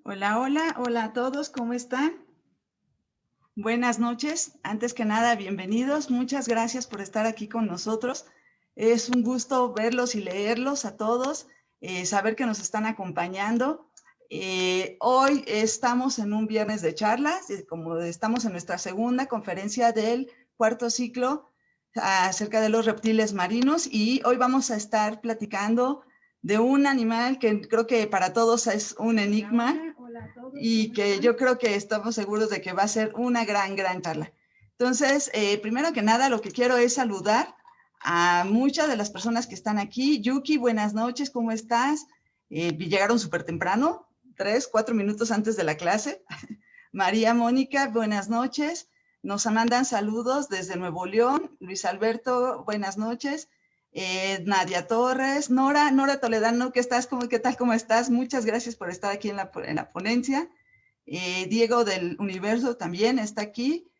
Hola, hola, hola a todos, ¿cómo están? Buenas noches. Antes que nada, bienvenidos. Muchas gracias por estar aquí con nosotros. Es un gusto verlos y leerlos a todos, saber que nos están acompañando. Hoy estamos en un viernes de charlas, como estamos en nuestra segunda conferencia del cuarto ciclo acerca de los reptiles marinos, y hoy vamos a estar platicando de un animal que creo que para todos es un enigma y que yo creo que estamos seguros de que va a ser una gran charla. Entonces, primero que nada, lo que quiero es saludar a muchas de las personas que están aquí. Yuki, buenas noches, ¿cómo estás? Llegaron súper temprano, 3, 4 minutos antes de la clase. María Mónica, buenas noches. Nos mandan saludos desde Nuevo León. Luis Alberto, buenas noches. Nadia Torres, Nora Toledano, ¿qué estás? ¿Qué tal? ¿Cómo estás? Muchas gracias por estar aquí en la ponencia. Diego del Universo también está aquí.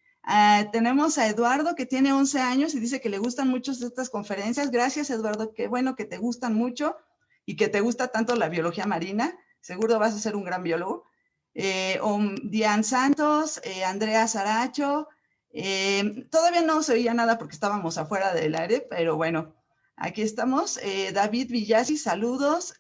Tenemos a Eduardo, que tiene 11 años y dice que le gustan mucho estas conferencias. Gracias, Eduardo, qué bueno que te gustan mucho y que te gusta tanto la biología marina. Seguro vas a ser un gran biólogo. Diane Santos, Andrea Saracho. Todavía no se oía nada porque estábamos afuera del aire, pero bueno, aquí estamos. David Villasi, saludos.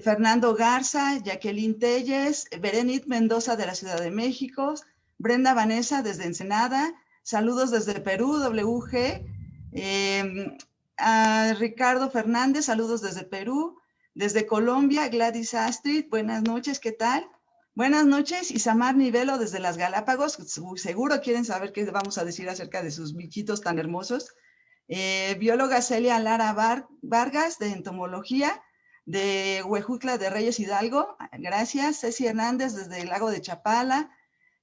Fernando Garza, Jacqueline Telles, Berenit Mendoza de la Ciudad de México, Brenda Vanessa desde Ensenada, saludos desde Perú, WG, a Ricardo Fernández, saludos desde Perú, desde Colombia, Gladys Astrid, buenas noches, ¿qué tal? Buenas noches, Isamar Nivelo desde las Galápagos, seguro quieren saber qué vamos a decir acerca de sus bichitos tan hermosos. Bióloga Celia Lara Vargas de entomología, de Huejutla de Reyes Hidalgo, gracias. Ceci Hernández desde el lago de Chapala,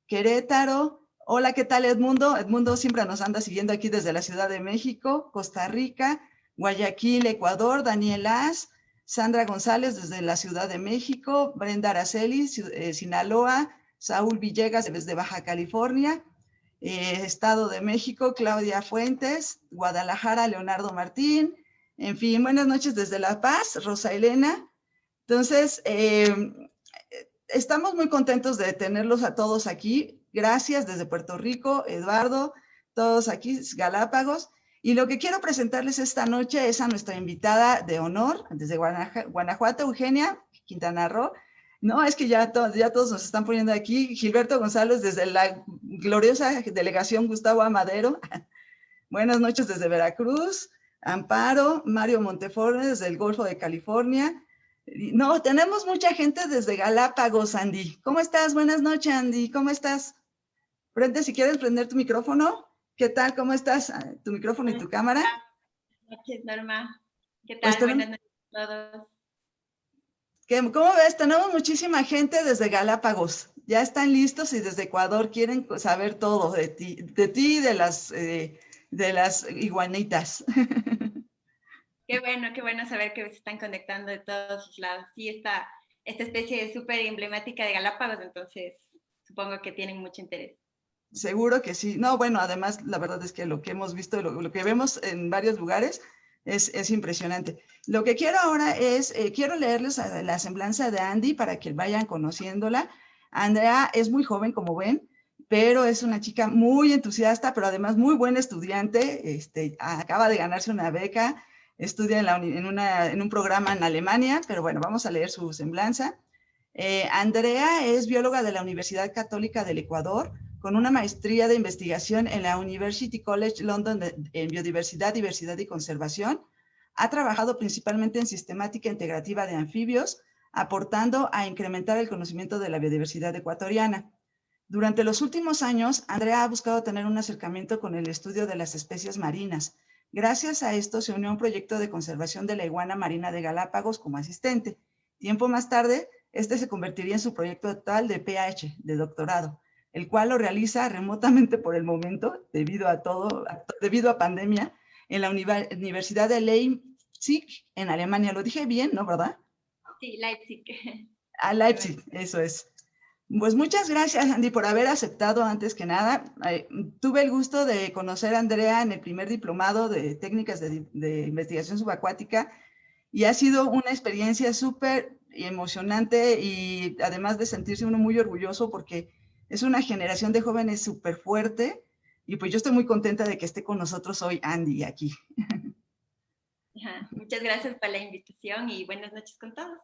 Querétaro. Hola, ¿qué tal Edmundo? Edmundo siempre nos anda siguiendo aquí desde la Ciudad de México, Costa Rica, Guayaquil, Ecuador, Daniel As, Sandra González desde la Ciudad de México, Brenda Araceli, Sinaloa, Saúl Villegas desde Baja California, Estado de México, Claudia Fuentes, Guadalajara, Leonardo Martín, en fin, buenas noches desde La Paz, Rosa Elena. Entonces, estamos muy contentos de tenerlos a todos aquí. Gracias desde Puerto Rico, Eduardo, todos aquí, Galápagos. Y lo que quiero presentarles esta noche es a nuestra invitada de honor, desde Guanajuato, Eugenia Quintana Roo. No, es que ya todos nos están poniendo aquí. Gilberto González desde la gloriosa delegación Gustavo Amadero. Buenas noches desde Veracruz. Amparo, Mario Montefort desde el Golfo de California. No, tenemos mucha gente desde Galápagos, Andy. ¿Cómo estás? Buenas noches, Andy. ¿Cómo estás? Prende, si quieres prender tu micrófono. ¿Qué tal? ¿Cómo estás? Tu micrófono y tu cámara. Buenas noches, Norma. ¿Qué Pues tal? Buenas noches a todos. ¿Cómo ves? Tenemos muchísima gente desde Galápagos. Ya están listos y desde Ecuador quieren saber todo de ti y de las iguanitas. Qué bueno saber que se están conectando de todos los lados. Sí, esta especie es súper emblemática de Galápagos, entonces supongo que tienen mucho interés. Seguro que sí. No, bueno, además la verdad es que lo que hemos visto, lo que vemos en varios lugares es impresionante. Lo que quiero ahora es, quiero leerles la semblanza de Andy para que vayan conociéndola. Andrea es muy joven, como ven, pero es una chica muy entusiasta, pero además muy buena estudiante. Acaba de ganarse una beca, estudia en un programa en Alemania, pero bueno, vamos a leer su semblanza. Andrea es bióloga de la Universidad Católica del Ecuador, con una maestría de investigación en la University College London en biodiversidad, diversidad y conservación. Ha trabajado principalmente en sistemática integrativa de anfibios, aportando a incrementar el conocimiento de la biodiversidad ecuatoriana. Durante los últimos años, Andrea ha buscado tener un acercamiento con el estudio de las especies marinas. Gracias a esto se unió a un proyecto de conservación de la iguana marina de Galápagos como asistente. Tiempo más tarde, este se convertiría en su proyecto total de PhD, de doctorado, el cual lo realiza remotamente por el momento, debido a pandemia, en la Universidad de Leipzig, en Alemania. Lo dije bien, ¿no? ¿Verdad? Sí, Leipzig. A Leipzig, eso es. Pues muchas gracias, Andy, por haber aceptado antes que nada. Tuve el gusto de conocer a Andrea en el primer diplomado de técnicas de investigación subacuática y ha sido una experiencia súper emocionante y además de sentirse uno muy orgulloso porque es una generación de jóvenes súper fuerte y pues yo estoy muy contenta de que esté con nosotros hoy Andy aquí. Muchas gracias por la invitación y buenas noches con todos.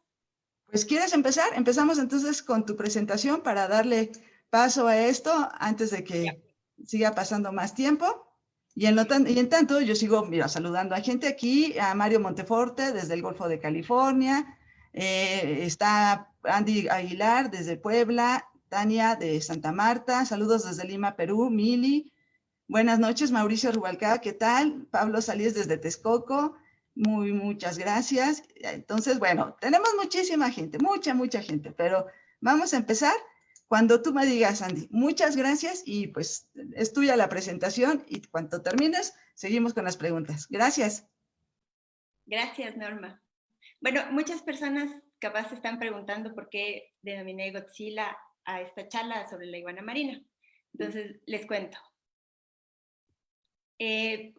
Pues ¿quieres empezar? Empezamos entonces con tu presentación para darle paso a esto antes de que siga pasando más tiempo. Y en tanto, yo sigo saludando a gente aquí, a Mario Monteforte desde el Golfo de California, está Andy Aguilar desde Puebla, Tania de Santa Marta, saludos desde Lima, Perú, Mili. Buenas noches, Mauricio Rubalcaba, ¿qué tal? Pablo Salíes desde Texcoco, muchas gracias. Entonces, bueno, tenemos muchísima gente, mucha gente, pero vamos a empezar cuando tú me digas, Andy. Muchas gracias y pues es tuya la presentación y cuando termines, seguimos con las preguntas. Gracias. Gracias, Norma. Bueno, muchas personas capaz se están preguntando por qué denominé Godzilla a esta charla sobre la iguana marina. Entonces, les cuento.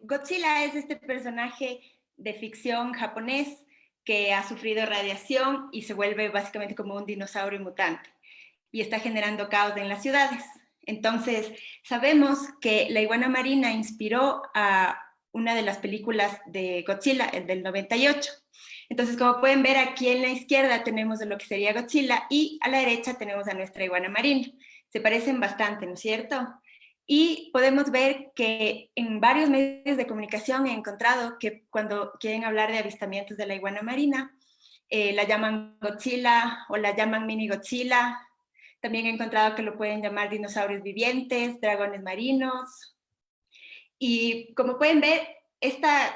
Godzilla es este personaje de ficción japonés que ha sufrido radiación y se vuelve básicamente como un dinosaurio mutante y está generando caos en las ciudades. Entonces, sabemos que la iguana marina inspiró a una de las películas de Godzilla, el del 98. Entonces, como pueden ver, aquí en la izquierda tenemos de lo que sería Godzilla y a la derecha tenemos a nuestra iguana marina. Se parecen bastante, ¿no es cierto? Y podemos ver que en varios medios de comunicación he encontrado que cuando quieren hablar de avistamientos de la iguana marina, la llaman Godzilla o la llaman mini Godzilla. También he encontrado que lo pueden llamar dinosaurios vivientes, dragones marinos. Y como pueden ver, estas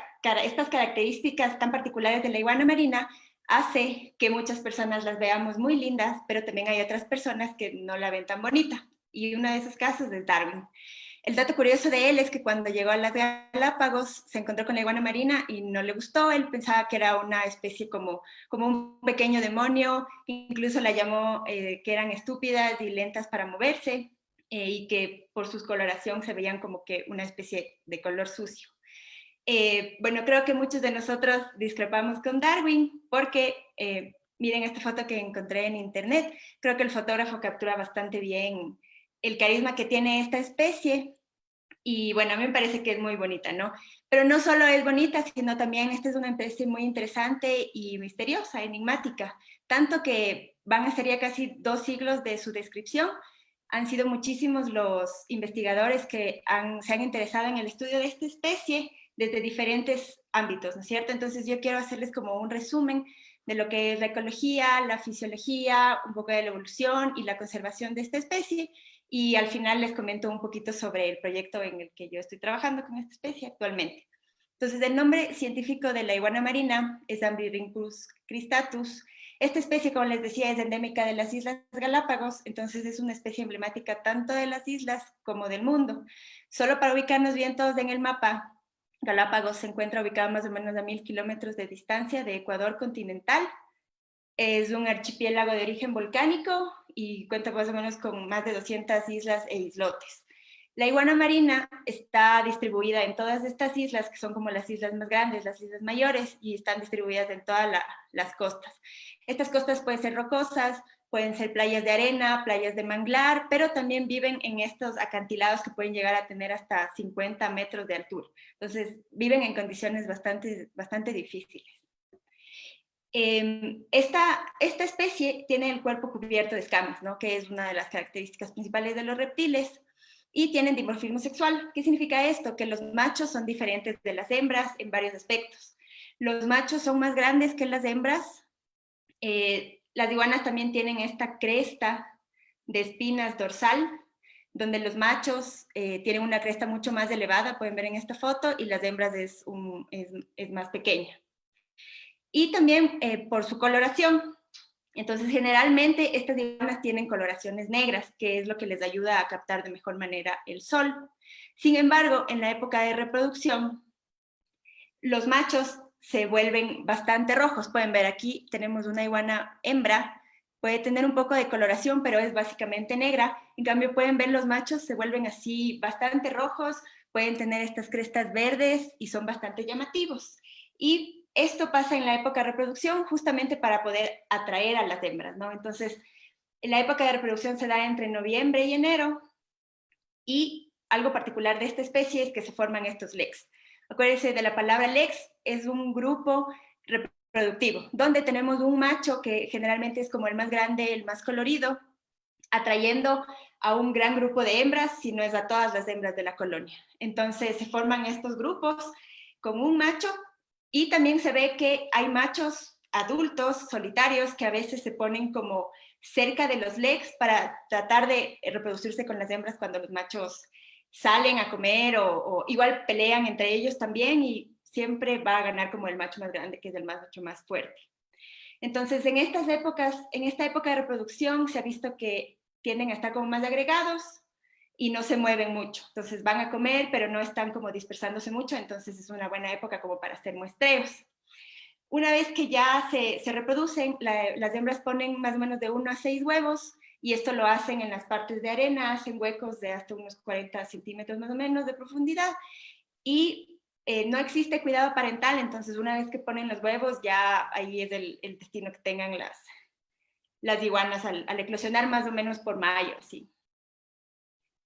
características tan particulares de la iguana marina hace que muchas personas las veamos muy lindas, pero también hay otras personas que no la ven tan bonita. Y uno de esos casos es Darwin. El dato curioso de él es que cuando llegó a las Galápagos se encontró con la iguana marina y no le gustó. Él pensaba que era una especie como un pequeño demonio, incluso la llamó que eran estúpidas y lentas para moverse y que por su coloración se veían como que una especie de color sucio. Bueno, creo que muchos de nosotros discrepamos con Darwin porque miren esta foto que encontré en internet. Creo que el fotógrafo captura bastante bien el carisma que tiene esta especie y bueno, a mí me parece que es muy bonita, ¿no? Pero no solo es bonita, sino también esta es una especie muy interesante y misteriosa, enigmática, tanto que van a ser ya casi 2 siglos de su descripción. Han sido muchísimos los investigadores que se han interesado en el estudio de esta especie desde diferentes ámbitos, ¿no es cierto? Entonces yo quiero hacerles como un resumen de lo que es la ecología, la fisiología, un poco de la evolución y la conservación de esta especie, y al final les comento un poquito sobre el proyecto en el que yo estoy trabajando con esta especie actualmente. Entonces, el nombre científico de la iguana marina es Amblyrhynchus cristatus. Esta especie, como les decía, es endémica de las Islas Galápagos, entonces es una especie emblemática tanto de las islas como del mundo. Solo para ubicarnos bien todos en el mapa, Galápagos se encuentra ubicado más o menos a 1000 kilómetros de distancia de Ecuador continental. Es un archipiélago de origen volcánico y cuenta más o menos con más de 200 islas e islotes. La iguana marina está distribuida en todas estas islas, que son como las islas más grandes, las islas mayores, y están distribuidas en todas las costas. Estas costas pueden ser rocosas, pueden ser playas de arena, playas de manglar, pero también viven en estos acantilados que pueden llegar a tener hasta 50 metros de altura. Entonces, viven en condiciones bastante difíciles. Esta especie tiene el cuerpo cubierto de escamas, ¿no? Que es una de las características principales de los reptiles, y tienen dimorfismo sexual. ¿Qué significa esto? Que los machos son diferentes de las hembras en varios aspectos. Los machos son más grandes que las hembras. Las iguanas también tienen esta cresta de espinas dorsal, donde los machos tienen una cresta mucho más elevada, pueden ver en esta foto, y las hembras es más pequeña. Y también por su coloración. Entonces, generalmente estas iguanas tienen coloraciones negras, que es lo que les ayuda a captar de mejor manera el sol. Sin embargo, en la época de reproducción, los machos se vuelven bastante rojos. Pueden ver aquí, tenemos una iguana hembra, puede tener un poco de coloración, pero es básicamente negra. En cambio, pueden ver los machos se vuelven así bastante rojos, pueden tener estas crestas verdes y son bastante llamativos. Y esto pasa en la época de reproducción justamente para poder atraer a las hembras, ¿no? Entonces, la época de reproducción se da entre noviembre y enero, y algo particular de esta especie es que se forman estos leks. Acuérdense de la palabra leks, es un grupo reproductivo, donde tenemos un macho que generalmente es como el más grande, el más colorido, atrayendo a un gran grupo de hembras, si no es a todas las hembras de la colonia. Entonces se forman estos grupos con un macho, y también se ve que hay machos adultos solitarios que a veces se ponen como cerca de los leks para tratar de reproducirse con las hembras cuando los machos salen a comer, o igual pelean entre ellos también, y siempre va a ganar como el macho más grande, que es el macho más fuerte. Entonces, en estas épocas, en esta época de reproducción, se ha visto que tienden a estar como más agregados y no se mueven mucho. Entonces van a comer, pero no están como dispersándose mucho, entonces es una buena época como para hacer muestreos. Una vez que ya se reproducen, las hembras ponen más o menos de 1 a 6 huevos, y esto lo hacen en las partes de arena, hacen huecos de hasta unos 40 centímetros más o menos de profundidad, y no existe cuidado parental, entonces una vez que ponen los huevos, ya ahí es el destino que tengan las iguanas al eclosionar, más o menos por mayo, sí.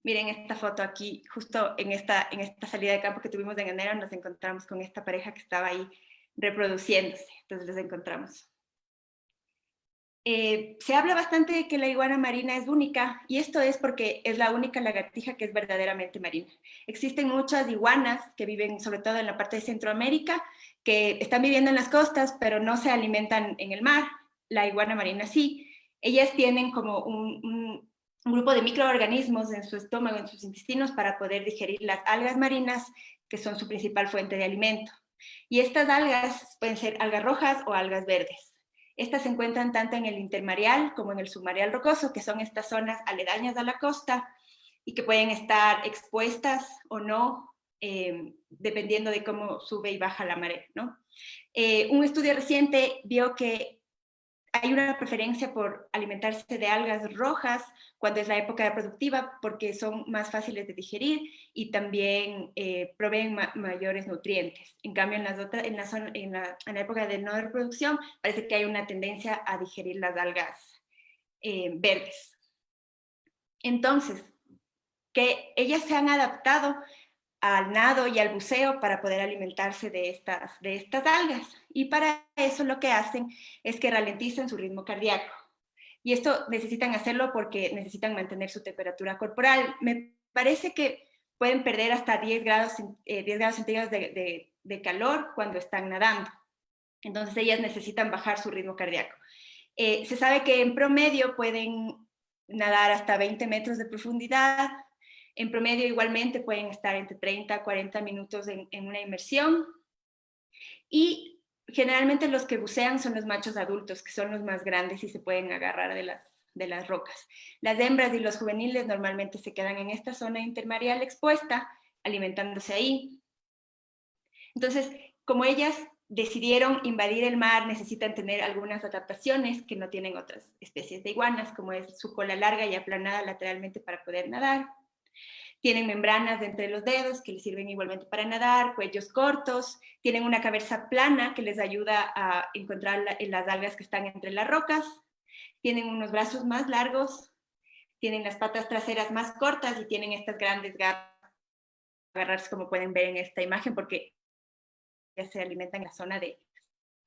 Miren esta foto aquí, justo en esta salida de campo que tuvimos en enero, nos encontramos con esta pareja que estaba ahí reproduciéndose, entonces los encontramos. Se habla bastante de que la iguana marina es única, y esto es porque es la única lagartija que es verdaderamente marina. Existen muchas iguanas que viven sobre todo en la parte de Centroamérica, que están viviendo en las costas, pero no se alimentan en el mar. La iguana marina sí. Ellas tienen como un grupo de microorganismos en su estómago, en sus intestinos, para poder digerir las algas marinas, que son su principal fuente de alimento. Y estas algas pueden ser algas rojas o algas verdes. Estas se encuentran tanto en el intermareal como en el submareal rocoso, que son estas zonas aledañas a la costa y que pueden estar expuestas o no, dependiendo de cómo sube y baja la marea, ¿no? Un estudio reciente vio que hay una preferencia por alimentarse de algas rojas cuando es la época reproductiva, porque son más fáciles de digerir y también proveen mayores nutrientes. En cambio, en la época de no reproducción, parece que hay una tendencia a digerir las algas verdes. Entonces, que ellas se han adaptado al nado y al buceo para poder alimentarse de estas algas. Y para eso lo que hacen es que ralentizan su ritmo cardíaco. Y esto necesitan hacerlo porque necesitan mantener su temperatura corporal. Me parece que pueden perder hasta 10 grados centígrados de calor cuando están nadando. Entonces ellas necesitan bajar su ritmo cardíaco. Se sabe que en promedio pueden nadar hasta 20 metros de profundidad. En promedio igualmente pueden estar entre 30 a 40 minutos en una inmersión, y generalmente los que bucean son los machos adultos, que son los más grandes y se pueden agarrar de las rocas. Las hembras y los juveniles normalmente se quedan en esta zona intermareal expuesta, alimentándose ahí. Entonces, como ellas decidieron invadir el mar, necesitan tener algunas adaptaciones que no tienen otras especies de iguanas, como es su cola larga y aplanada lateralmente para poder nadar. Tienen membranas de entre los dedos que les sirven igualmente para nadar, cuellos cortos, tienen una cabeza plana que les ayuda a encontrar las algas que están entre las rocas, tienen unos brazos más largos, tienen las patas traseras más cortas y tienen estas grandes garras, agarrarse como pueden ver en esta imagen, porque ya se alimentan en la zona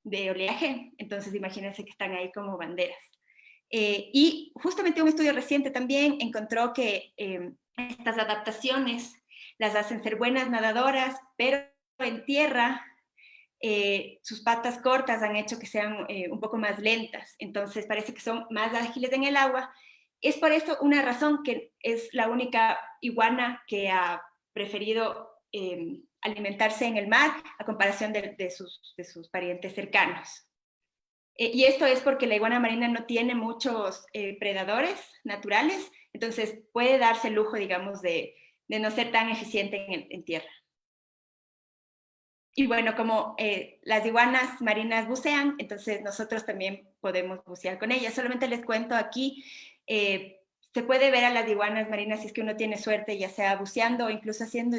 de oleaje, entonces imagínense que están ahí como banderas. Y justamente un estudio reciente también encontró que estas adaptaciones las hacen ser buenas nadadoras, pero en tierra sus patas cortas han hecho que sean un poco más lentas, entonces parece que son más ágiles en el agua. Es por eso una razón que es la única iguana que ha preferido alimentarse en el mar a comparación de sus parientes cercanos. Y esto es porque la iguana marina no tiene muchos predadores naturales, entonces puede darse el lujo, digamos, de no ser tan eficiente en tierra. Y bueno, como las iguanas marinas bucean, entonces nosotros también podemos bucear con ellas. Solamente les cuento aquí, se puede ver a las iguanas marinas si es que uno tiene suerte, ya sea buceando o incluso haciendo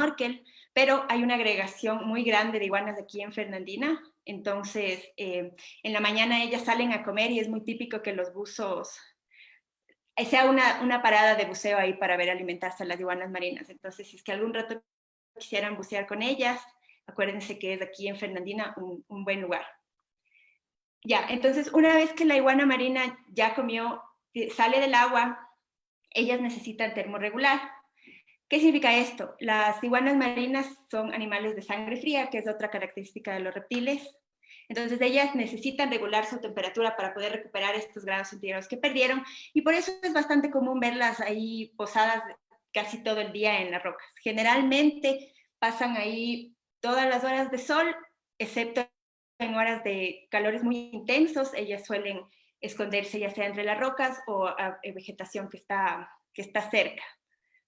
snorkel, pero hay una agregación muy grande de iguanas aquí en Fernandina. Entonces, en la mañana ellas salen a comer y es muy típico que los buzos, sea una parada de buceo ahí para ver alimentarse a las iguanas marinas. Entonces, si es que algún rato quisieran bucear con ellas, acuérdense que es aquí en Fernandina un buen lugar. Ya, entonces una vez que la iguana marina ya comió, sale del agua, ellas necesitan termorregular. ¿Qué significa esto? Las iguanas marinas son animales de sangre fría, que es otra característica de los reptiles. Entonces ellas necesitan regular su temperatura para poder recuperar estos grados centígrados que perdieron, y por eso es bastante común verlas ahí posadas casi todo el día en las rocas. Generalmente pasan ahí todas las horas de sol, excepto en horas de calores muy intensos. Ellas suelen esconderse ya sea entre las rocas o a vegetación que está cerca.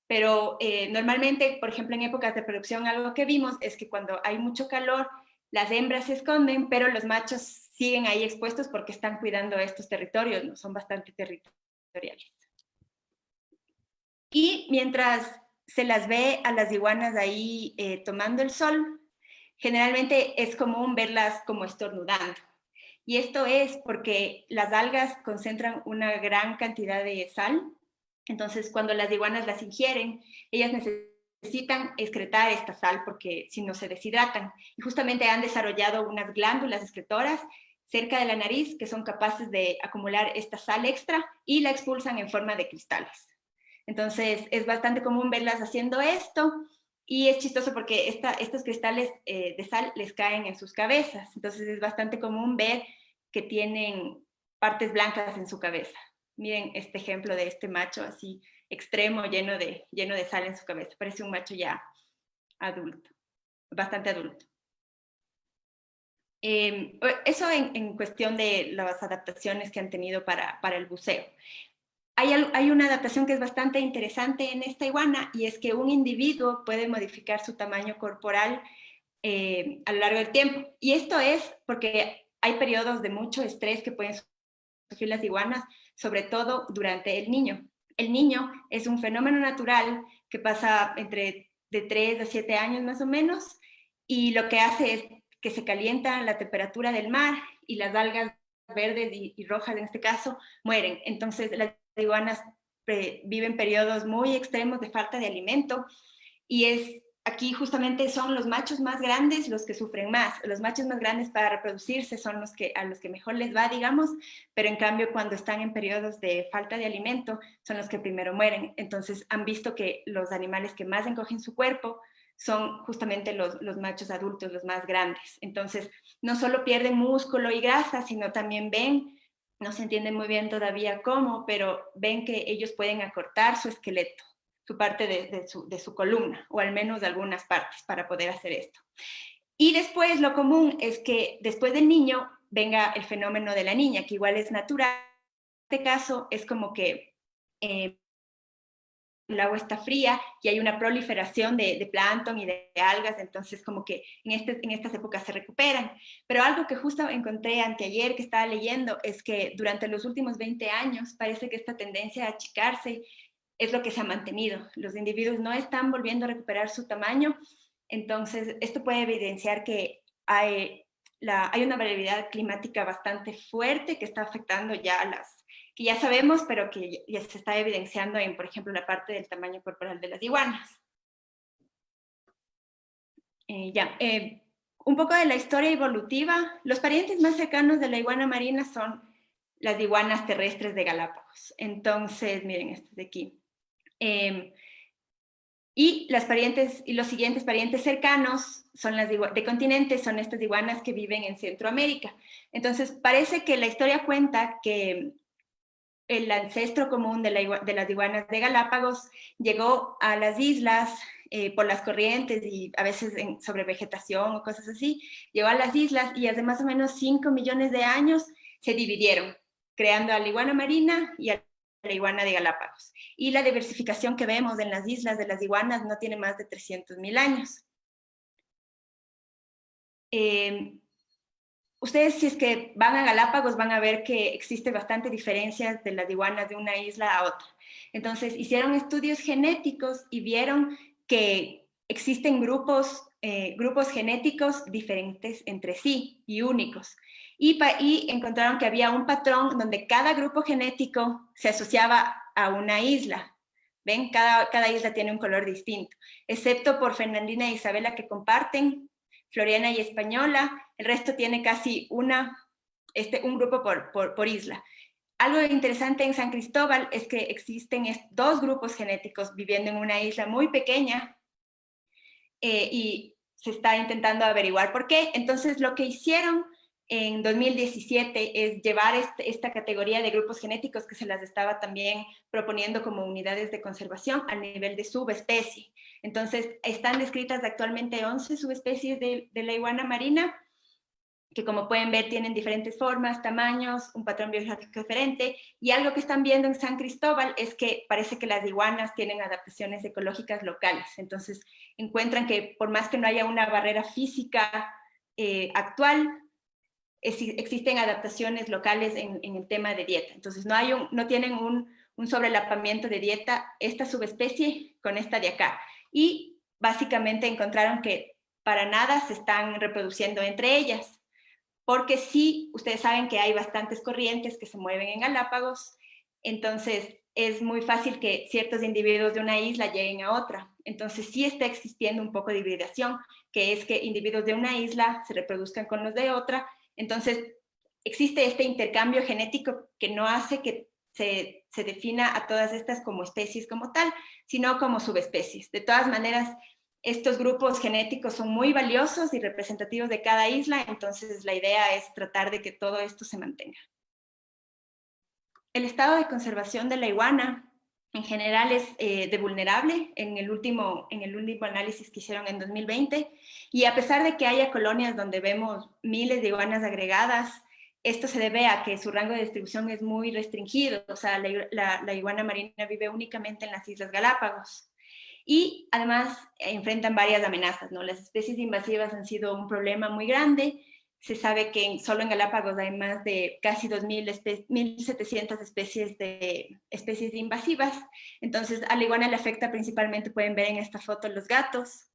Pero normalmente, por ejemplo, en épocas de producción, algo que vimos es que cuando hay mucho calor, las hembras se esconden, pero los machos siguen ahí expuestos porque están cuidando estos territorios, ¿no? Son bastante territoriales. Y mientras se las ve a las iguanas ahí tomando el sol, generalmente es común verlas como estornudando. Y esto es porque las algas concentran una gran cantidad de sal. Entonces, cuando las iguanas las ingieren, ellas necesitan excretar esta sal porque si no se deshidratan. Y justamente han desarrollado unas glándulas excretoras cerca de la nariz que son capaces de acumular esta sal extra y la expulsan en forma de cristales. Entonces, es bastante común verlas haciendo esto. Y es chistoso porque estos cristales de sal les caen en sus cabezas. Entonces es bastante común ver que tienen partes blancas en su cabeza. Miren este ejemplo de este macho así extremo, lleno de sal en su cabeza. Parece un macho ya adulto, bastante adulto. Eso en cuestión de las adaptaciones que han tenido para el buceo. Hay una adaptación que es bastante interesante en esta iguana, y es que un individuo puede modificar su tamaño corporal a lo largo del tiempo. Y esto es porque hay periodos de mucho estrés que pueden sufrir las iguanas, sobre todo durante el niño. El niño es un fenómeno natural que pasa entre de 3 a 7 años más o menos, y lo que hace es que se calienta la temperatura del mar y las algas verdes y rojas en este caso mueren. Entonces las iguanas viven periodos muy extremos de falta de alimento, y aquí justamente son los machos más grandes los que sufren más. Los machos más grandes para reproducirse son a los que mejor les va, digamos, pero en cambio cuando están en periodos de falta de alimento son los que primero mueren. Entonces han visto que los animales que más encogen su cuerpo son justamente los machos adultos, los más grandes. Entonces no solo pierden músculo y grasa, sino también no se entiende muy bien todavía cómo, pero ven que ellos pueden acortar su esqueleto, su parte de su columna, o al menos de algunas partes, para poder hacer esto. Y después lo común es que después del niño venga el fenómeno de la niña, que igual es natural. En este caso es como que el agua está fría y hay una proliferación de plancton y de algas, entonces como que en estas épocas se recuperan. Pero algo que justo encontré anteayer que estaba leyendo es que durante los últimos 20 años parece que esta tendencia a achicarse es lo que se ha mantenido. Los individuos no están volviendo a recuperar su tamaño, entonces esto puede evidenciar que hay una variabilidad climática bastante fuerte que está afectando ya que ya sabemos, pero que ya se está evidenciando en, por ejemplo, la parte del tamaño corporal de las iguanas. Un poco de la historia evolutiva. Los parientes más cercanos de la iguana marina son las iguanas terrestres de Galápagos. Entonces, miren, estas de aquí. Y los siguientes parientes cercanos son las de continente, son estas iguanas que viven en Centroamérica. Entonces, parece que la historia cuenta que el ancestro común de las iguanas de Galápagos llegó a las islas por las corrientes y a veces sobre vegetación o cosas así. Llegó a las islas y hace más o menos 5 millones de años se dividieron, creando a la iguana marina y a la iguana de Galápagos. Y la diversificación que vemos en las islas de las iguanas no tiene más de 300.000 años. Ustedes, si es que van a Galápagos, van a ver que existe bastante diferencia de las iguanas de una isla a otra. Entonces, hicieron estudios genéticos y vieron que existen grupos genéticos diferentes entre sí y únicos. Y encontraron que había un patrón donde cada grupo genético se asociaba a una isla. ¿Ven? Cada isla tiene un color distinto, excepto por Fernandina e Isabela, que comparten, Floriana y Española, el resto tiene casi un grupo por isla. Algo interesante en San Cristóbal es que existen dos grupos genéticos viviendo en una isla muy pequeña, y se está intentando averiguar por qué. Entonces, lo que hicieron en 2017 es llevar esta categoría de grupos genéticos, que se las estaba también proponiendo como unidades de conservación, al nivel de subespecie. Entonces, están descritas actualmente 11 subespecies de la iguana marina, que como pueden ver tienen diferentes formas, tamaños, un patrón biológico diferente, y algo que están viendo en San Cristóbal es que parece que las iguanas tienen adaptaciones ecológicas locales. Entonces encuentran que por más que no haya una barrera física actual, existen adaptaciones locales en el tema de dieta. Entonces no tienen un sobrelapamiento de dieta esta subespecie con esta de acá. Y básicamente encontraron que para nada se están reproduciendo entre ellas, porque sí, ustedes saben que hay bastantes corrientes que se mueven en Galápagos, entonces es muy fácil que ciertos individuos de una isla lleguen a otra. Entonces sí está existiendo un poco de hibridación, que es que individuos de una isla se reproduzcan con los de otra. Entonces existe este intercambio genético que no hace que se defina a todas estas como especies como tal, sino como subespecies. De todas maneras, estos grupos genéticos son muy valiosos y representativos de cada isla, entonces la idea es tratar de que todo esto se mantenga. El estado de conservación de la iguana en general es de vulnerable en el último análisis que hicieron en 2020, y a pesar de que haya colonias donde vemos miles de iguanas agregadas, esto se debe a que su rango de distribución es muy restringido. O sea, la iguana marina vive únicamente en las Islas Galápagos. Y además enfrentan varias amenazas, ¿no? Las especies invasivas han sido un problema muy grande. Se sabe que solo en Galápagos hay más de casi 1.700 especies invasivas. Entonces, a la iguana le afecta principalmente, pueden ver en esta foto, los gatos,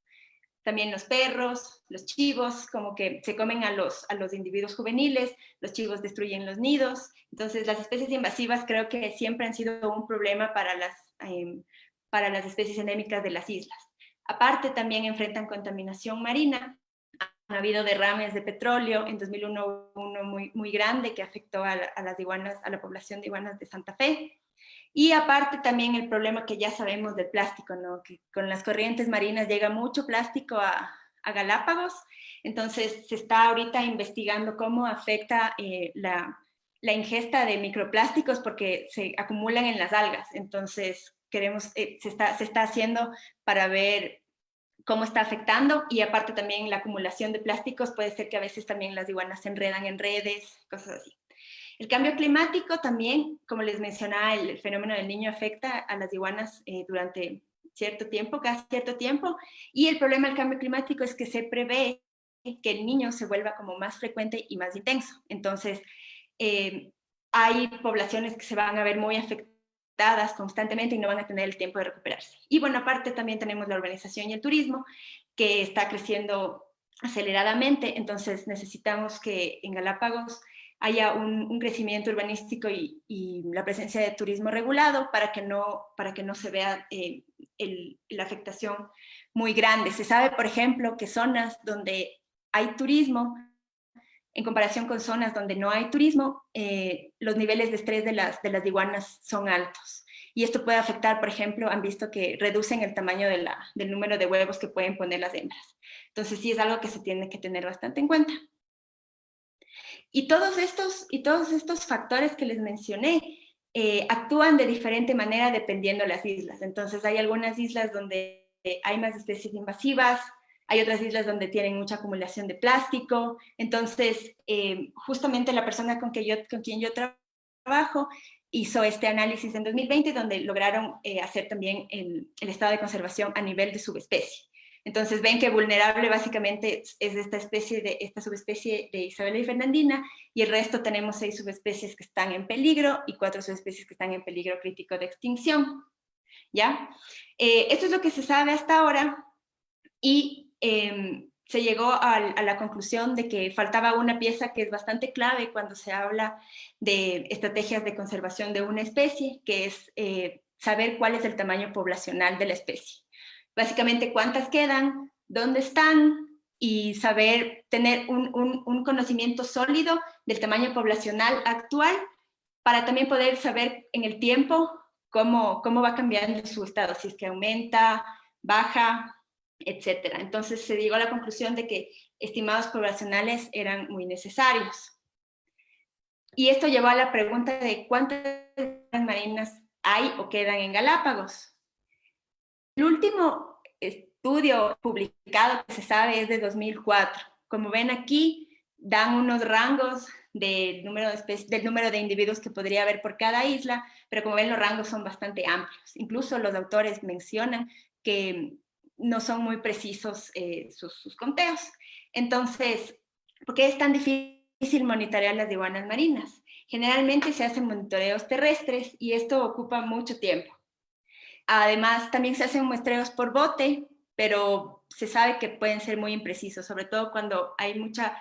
también los perros, los chivos, como que se comen a los individuos juveniles, los chivos destruyen los nidos. Entonces, las especies invasivas creo que siempre han sido un problema para las especies endémicas de las islas. Aparte, también enfrentan contaminación marina. Ha habido derrames de petróleo. En 2001 uno muy grande que afectó a las iguanas, a la población de iguanas de Santa Fe. Y aparte también el problema que ya sabemos del plástico, ¿no? Que con las corrientes marinas llega mucho plástico a Galápagos. Entonces se está ahorita investigando cómo afecta la ingesta de microplásticos, porque se acumulan en las algas. Entonces se está haciendo para ver cómo está afectando, y aparte también la acumulación de plásticos puede ser que a veces también las iguanas se enredan en redes, cosas así. El cambio climático también, como les mencionaba, el fenómeno del Niño afecta a las iguanas durante cierto tiempo, cada cierto tiempo, y el problema del cambio climático es que se prevé que el Niño se vuelva como más frecuente y más intenso. Entonces, hay poblaciones que se van a ver muy afectadas constantemente y no van a tener el tiempo de recuperarse. Y bueno, aparte también tenemos la urbanización y el turismo, que está creciendo aceleradamente. Entonces necesitamos que en Galápagos haya un crecimiento urbanístico y la presencia de turismo regulado para que no se vea la afectación muy grande. Se sabe, por ejemplo, que zonas donde hay turismo, en comparación con zonas donde no hay turismo, los niveles de estrés de las iguanas son altos. Y esto puede afectar, por ejemplo, han visto que reducen el tamaño del número de huevos que pueden poner las hembras. Entonces sí es algo que se tiene que tener bastante en cuenta. Y todos estos factores que les mencioné actúan de diferente manera dependiendo de las islas. Entonces hay algunas islas donde hay más especies invasivas, hay otras islas donde tienen mucha acumulación de plástico. Entonces, justamente la persona con quien yo trabajo hizo este análisis en 2020, donde lograron hacer también el estado de conservación a nivel de subespecie. Entonces ven que vulnerable básicamente es esta subespecie de Isabela y Fernandina, y el resto tenemos 6 subespecies que están en peligro y 4 subespecies que están en peligro crítico de extinción. ¿Ya? Esto es lo que se sabe hasta ahora. y se llegó a la conclusión de que faltaba una pieza que es bastante clave cuando se habla de estrategias de conservación de una especie, que es saber cuál es el tamaño poblacional de la especie. Básicamente, cuántas quedan, dónde están, y saber tener un conocimiento sólido del tamaño poblacional actual para también poder saber en el tiempo cómo va cambiando su estado, si es que aumenta, baja, etcétera. Entonces se llegó a la conclusión de que estimados poblacionales eran muy necesarios. Y esto llevó a la pregunta de cuántas marinas hay o quedan en Galápagos. El último estudio publicado que se sabe es de 2004. Como ven aquí, dan unos rangos del número de individuos que podría haber por cada isla, pero como ven los rangos son bastante amplios. Incluso los autores mencionan que no son muy precisos sus conteos. Entonces, ¿por qué es tan difícil monitorear las iguanas marinas? Generalmente se hacen monitoreos terrestres y esto ocupa mucho tiempo. Además, también se hacen muestreos por bote, pero se sabe que pueden ser muy imprecisos, sobre todo cuando hay mucha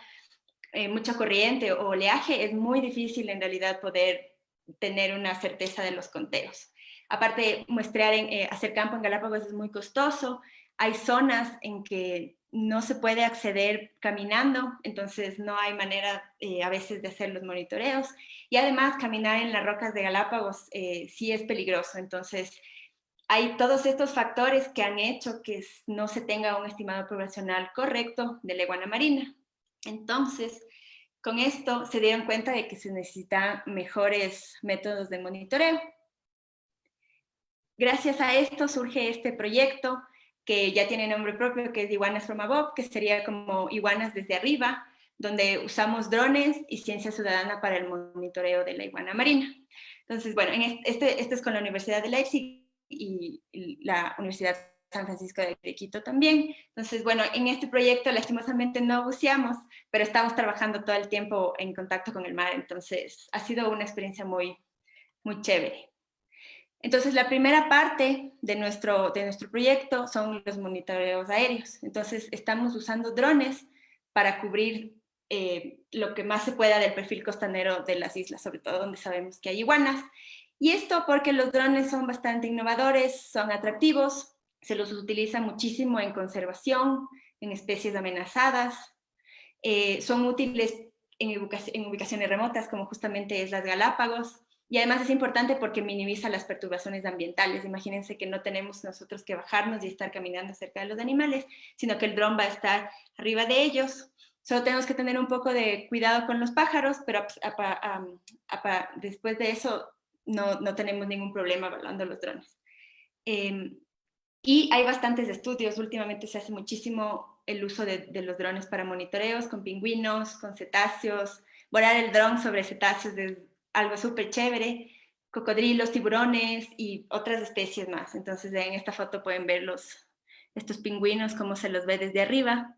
corriente o oleaje, es muy difícil en realidad poder tener una certeza de los conteos. Aparte, muestrear, hacer campo en Galápagos es muy costoso. Hay zonas en que no se puede acceder caminando, entonces no hay manera a veces de hacer los monitoreos. Y además, caminar en las rocas de Galápagos sí es peligroso, entonces hay todos estos factores que han hecho que no se tenga un estimado poblacional correcto de la iguana marina. Entonces, con esto se dieron cuenta de que se necesitan mejores métodos de monitoreo. Gracias a esto surge este proyecto que ya tiene nombre propio, que es Iguanas from Above, que sería como iguanas desde arriba, donde usamos drones y ciencia ciudadana para el monitoreo de la iguana marina. Entonces, bueno, este es con la Universidad de Leipzig y la Universidad San Francisco de Quito también. Entonces, bueno, en este proyecto lastimosamente no buceamos, pero estamos trabajando todo el tiempo en contacto con el mar, entonces ha sido una experiencia muy, muy chévere. Entonces, la primera parte de nuestro proyecto son los monitoreos aéreos. Entonces, estamos usando drones para cubrir lo que más se pueda del perfil costanero de las islas, sobre todo donde sabemos que hay iguanas. Y esto porque los drones son bastante innovadores, son atractivos, se los utiliza muchísimo en conservación, en especies amenazadas, son útiles en ubicaciones remotas, como justamente es las Galápagos, y además es importante porque minimiza las perturbaciones ambientales. Imagínense que no tenemos nosotros que bajarnos y estar caminando cerca de los animales, sino que el dron va a estar arriba de ellos. Solo tenemos que tener un poco de cuidado con los pájaros, pero después de eso no tenemos ningún problema volando los drones. Y hay bastantes estudios, últimamente se hace muchísimo el uso de los drones para monitoreos con pingüinos, con cetáceos. Volar el dron sobre cetáceos es algo súper chévere, cocodrilos, tiburones y otras especies más. Entonces en esta foto pueden ver estos pingüinos, cómo se los ve desde arriba.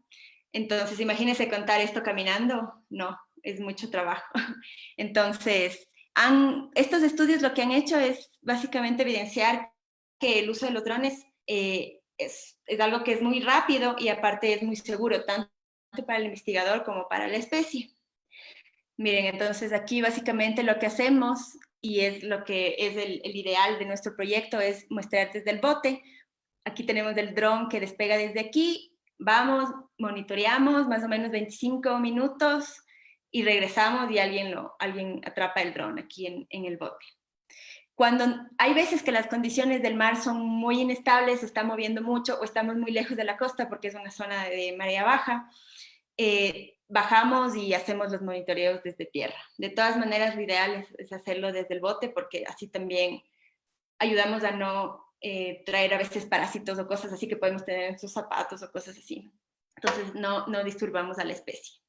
Entonces imagínense contar esto caminando, no, es mucho trabajo. Entonces, estos estudios lo que han hecho es básicamente evidenciar que el uso de los drones es algo que es muy rápido y aparte es muy seguro, tanto para el investigador como para la especie. Miren, entonces aquí básicamente lo que hacemos, y es lo que es el ideal de nuestro proyecto, es mostrar desde el bote. Aquí tenemos el dron que despega desde aquí, vamos, monitoreamos más o menos 25 minutos y regresamos y alguien atrapa el dron aquí en el bote. Cuando hay veces que las condiciones del mar son muy inestables, se está moviendo mucho o estamos muy lejos de la costa porque es una zona de marea baja, bajamos y hacemos los monitoreos desde tierra. De todas maneras, lo ideal es hacerlo desde el bote porque así también ayudamos a no traer a veces parásitos o cosas así que podemos tener en sus zapatos o cosas así. Entonces no disturbamos a la especie.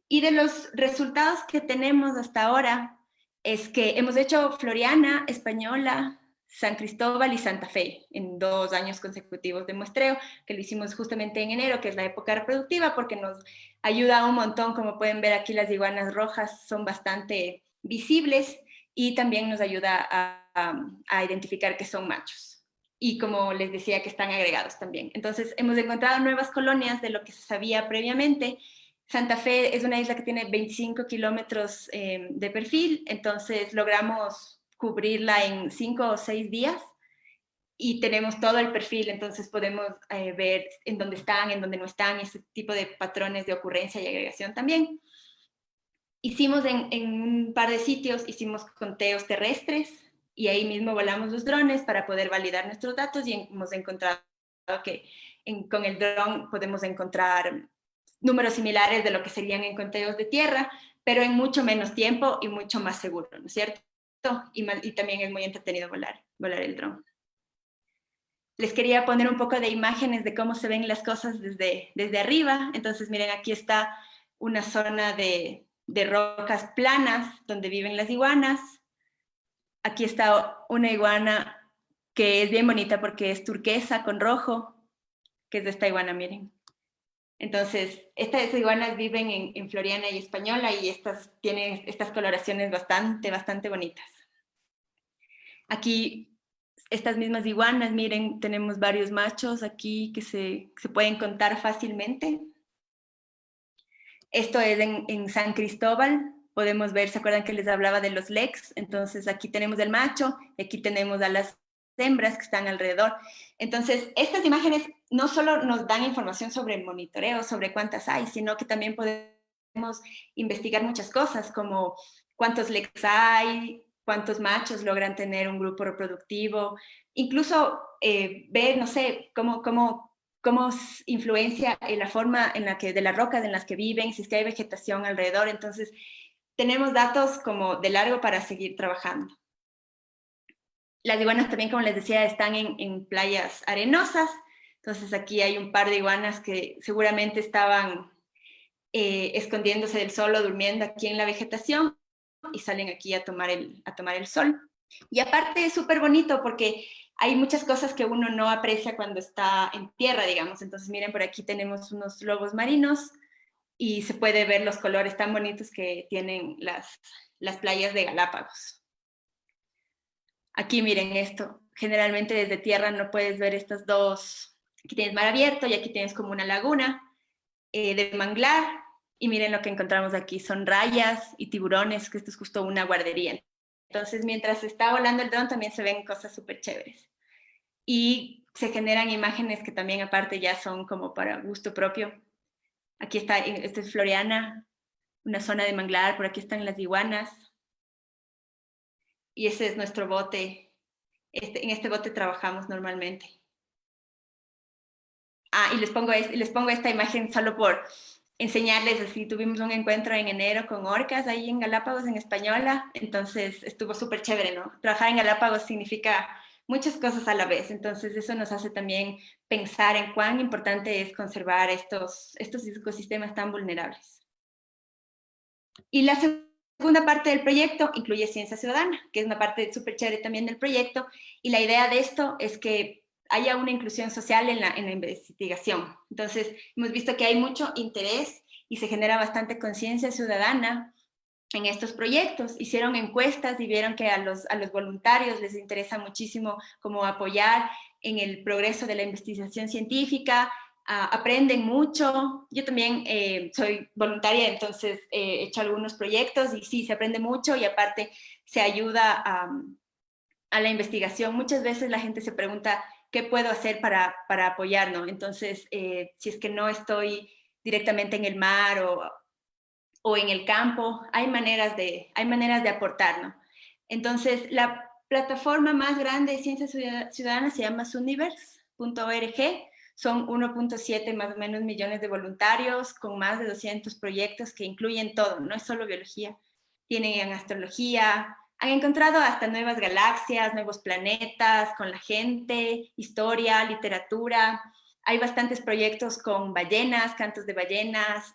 Y de los resultados que tenemos hasta ahora es que hemos hecho Floriana, Española, San Cristóbal y Santa Fe en 2 años consecutivos de muestreo, que lo hicimos justamente en enero, que es la época reproductiva, porque nos ayuda un montón. Como pueden ver aquí, las iguanas rojas son bastante visibles y también nos ayuda a identificar que son machos. y como les decía que están agregados también. Entonces hemos encontrado nuevas colonias de lo que se sabía previamente. Santa Fe es una isla que tiene 25 kilómetros de perfil, entonces logramos cubrirla en 5 o 6 días y tenemos todo el perfil, entonces podemos ver en dónde están, en dónde no están, ese tipo de patrones de ocurrencia y agregación también. Hicimos en un par de sitios, hicimos conteos terrestres y ahí mismo volamos los drones para poder validar nuestros datos y hemos encontrado que con el dron podemos encontrar números similares de lo que serían en conteos de tierra, pero en mucho menos tiempo y mucho más seguro, ¿no es cierto? Y también es muy entretenido volar el dron. Les quería poner un poco de imágenes de cómo se ven las cosas desde arriba. Entonces, miren, aquí está una zona de rocas planas donde viven las iguanas. Aquí está una iguana que es bien bonita porque es turquesa con rojo, que es de esta iguana, miren. Entonces, estas iguanas viven en Floriana y Española y tienen estas coloraciones bastante bonitas. Aquí, estas mismas iguanas, miren, tenemos varios machos aquí que se pueden contar fácilmente. Esto es en San Cristóbal. Podemos ver, ¿se acuerdan que les hablaba de los lecs? Entonces, aquí tenemos el macho y aquí tenemos a las hembras que están alrededor. Entonces, estas imágenes no solo nos dan información sobre el monitoreo, sobre cuántas hay, sino que también podemos investigar muchas cosas, como cuántos lecs hay, cuántos machos logran tener un grupo reproductivo, incluso ver, no sé, cómo influencia en la forma de las rocas en las que viven, si es que hay vegetación alrededor. Entonces, tenemos datos como de largo para seguir trabajando. Las iguanas también, como les decía, están en playas arenosas. Entonces, aquí hay un par de iguanas que seguramente estaban escondiéndose del sol o durmiendo aquí en la vegetación y salen aquí a tomar el sol. Y aparte es súper bonito porque hay muchas cosas que uno no aprecia cuando está en tierra, digamos. Entonces, miren, por aquí tenemos unos lobos marinos y se puede ver los colores tan bonitos que tienen las playas de Galápagos. Aquí miren esto, generalmente desde tierra no puedes ver estas dos, aquí tienes mar abierto y aquí tienes como una laguna de manglar, y miren lo que encontramos aquí, son rayas y tiburones, que esto es justo una guardería. Entonces, mientras está volando el dron también se ven cosas súper chéveres. Y se generan imágenes que también aparte ya son como para gusto propio. Aquí está, esto es Floriana, una zona de manglar, por aquí están las iguanas. Y ese es nuestro bote. En este bote trabajamos normalmente. Y les pongo esta imagen solo por enseñarles, así tuvimos un encuentro en enero con orcas ahí en Galápagos, en Española, entonces estuvo súper chévere, ¿no? Trabajar en Galápagos significa muchas cosas a la vez, entonces eso nos hace también pensar en cuán importante es conservar estos ecosistemas tan vulnerables. Y la segunda parte del proyecto incluye ciencia ciudadana, que es una parte súper chévere también del proyecto, y la idea de esto es que haya una inclusión social en la investigación. Entonces, hemos visto que hay mucho interés y se genera bastante conciencia ciudadana en estos proyectos. Hicieron encuestas y vieron que a los voluntarios les interesa muchísimo como apoyar en el progreso de la investigación científica, aprenden mucho. Yo también soy voluntaria, entonces he hecho algunos proyectos y sí, se aprende mucho y aparte se ayuda a la investigación. Muchas veces la gente se pregunta, ¿qué puedo hacer para apoyarnos? Entonces, si es que no estoy directamente en el mar o en el campo, hay maneras de aportar, ¿no? Entonces, la plataforma más grande de ciencia ciudadana se llama Suniverse.org. Son 1.7 más o menos millones de voluntarios con más de 200 proyectos que incluyen todo, no es solo biología. Tienen astrología, han encontrado hasta nuevas galaxias, nuevos planetas con la gente, historia, literatura. Hay bastantes proyectos con ballenas, cantos de ballenas,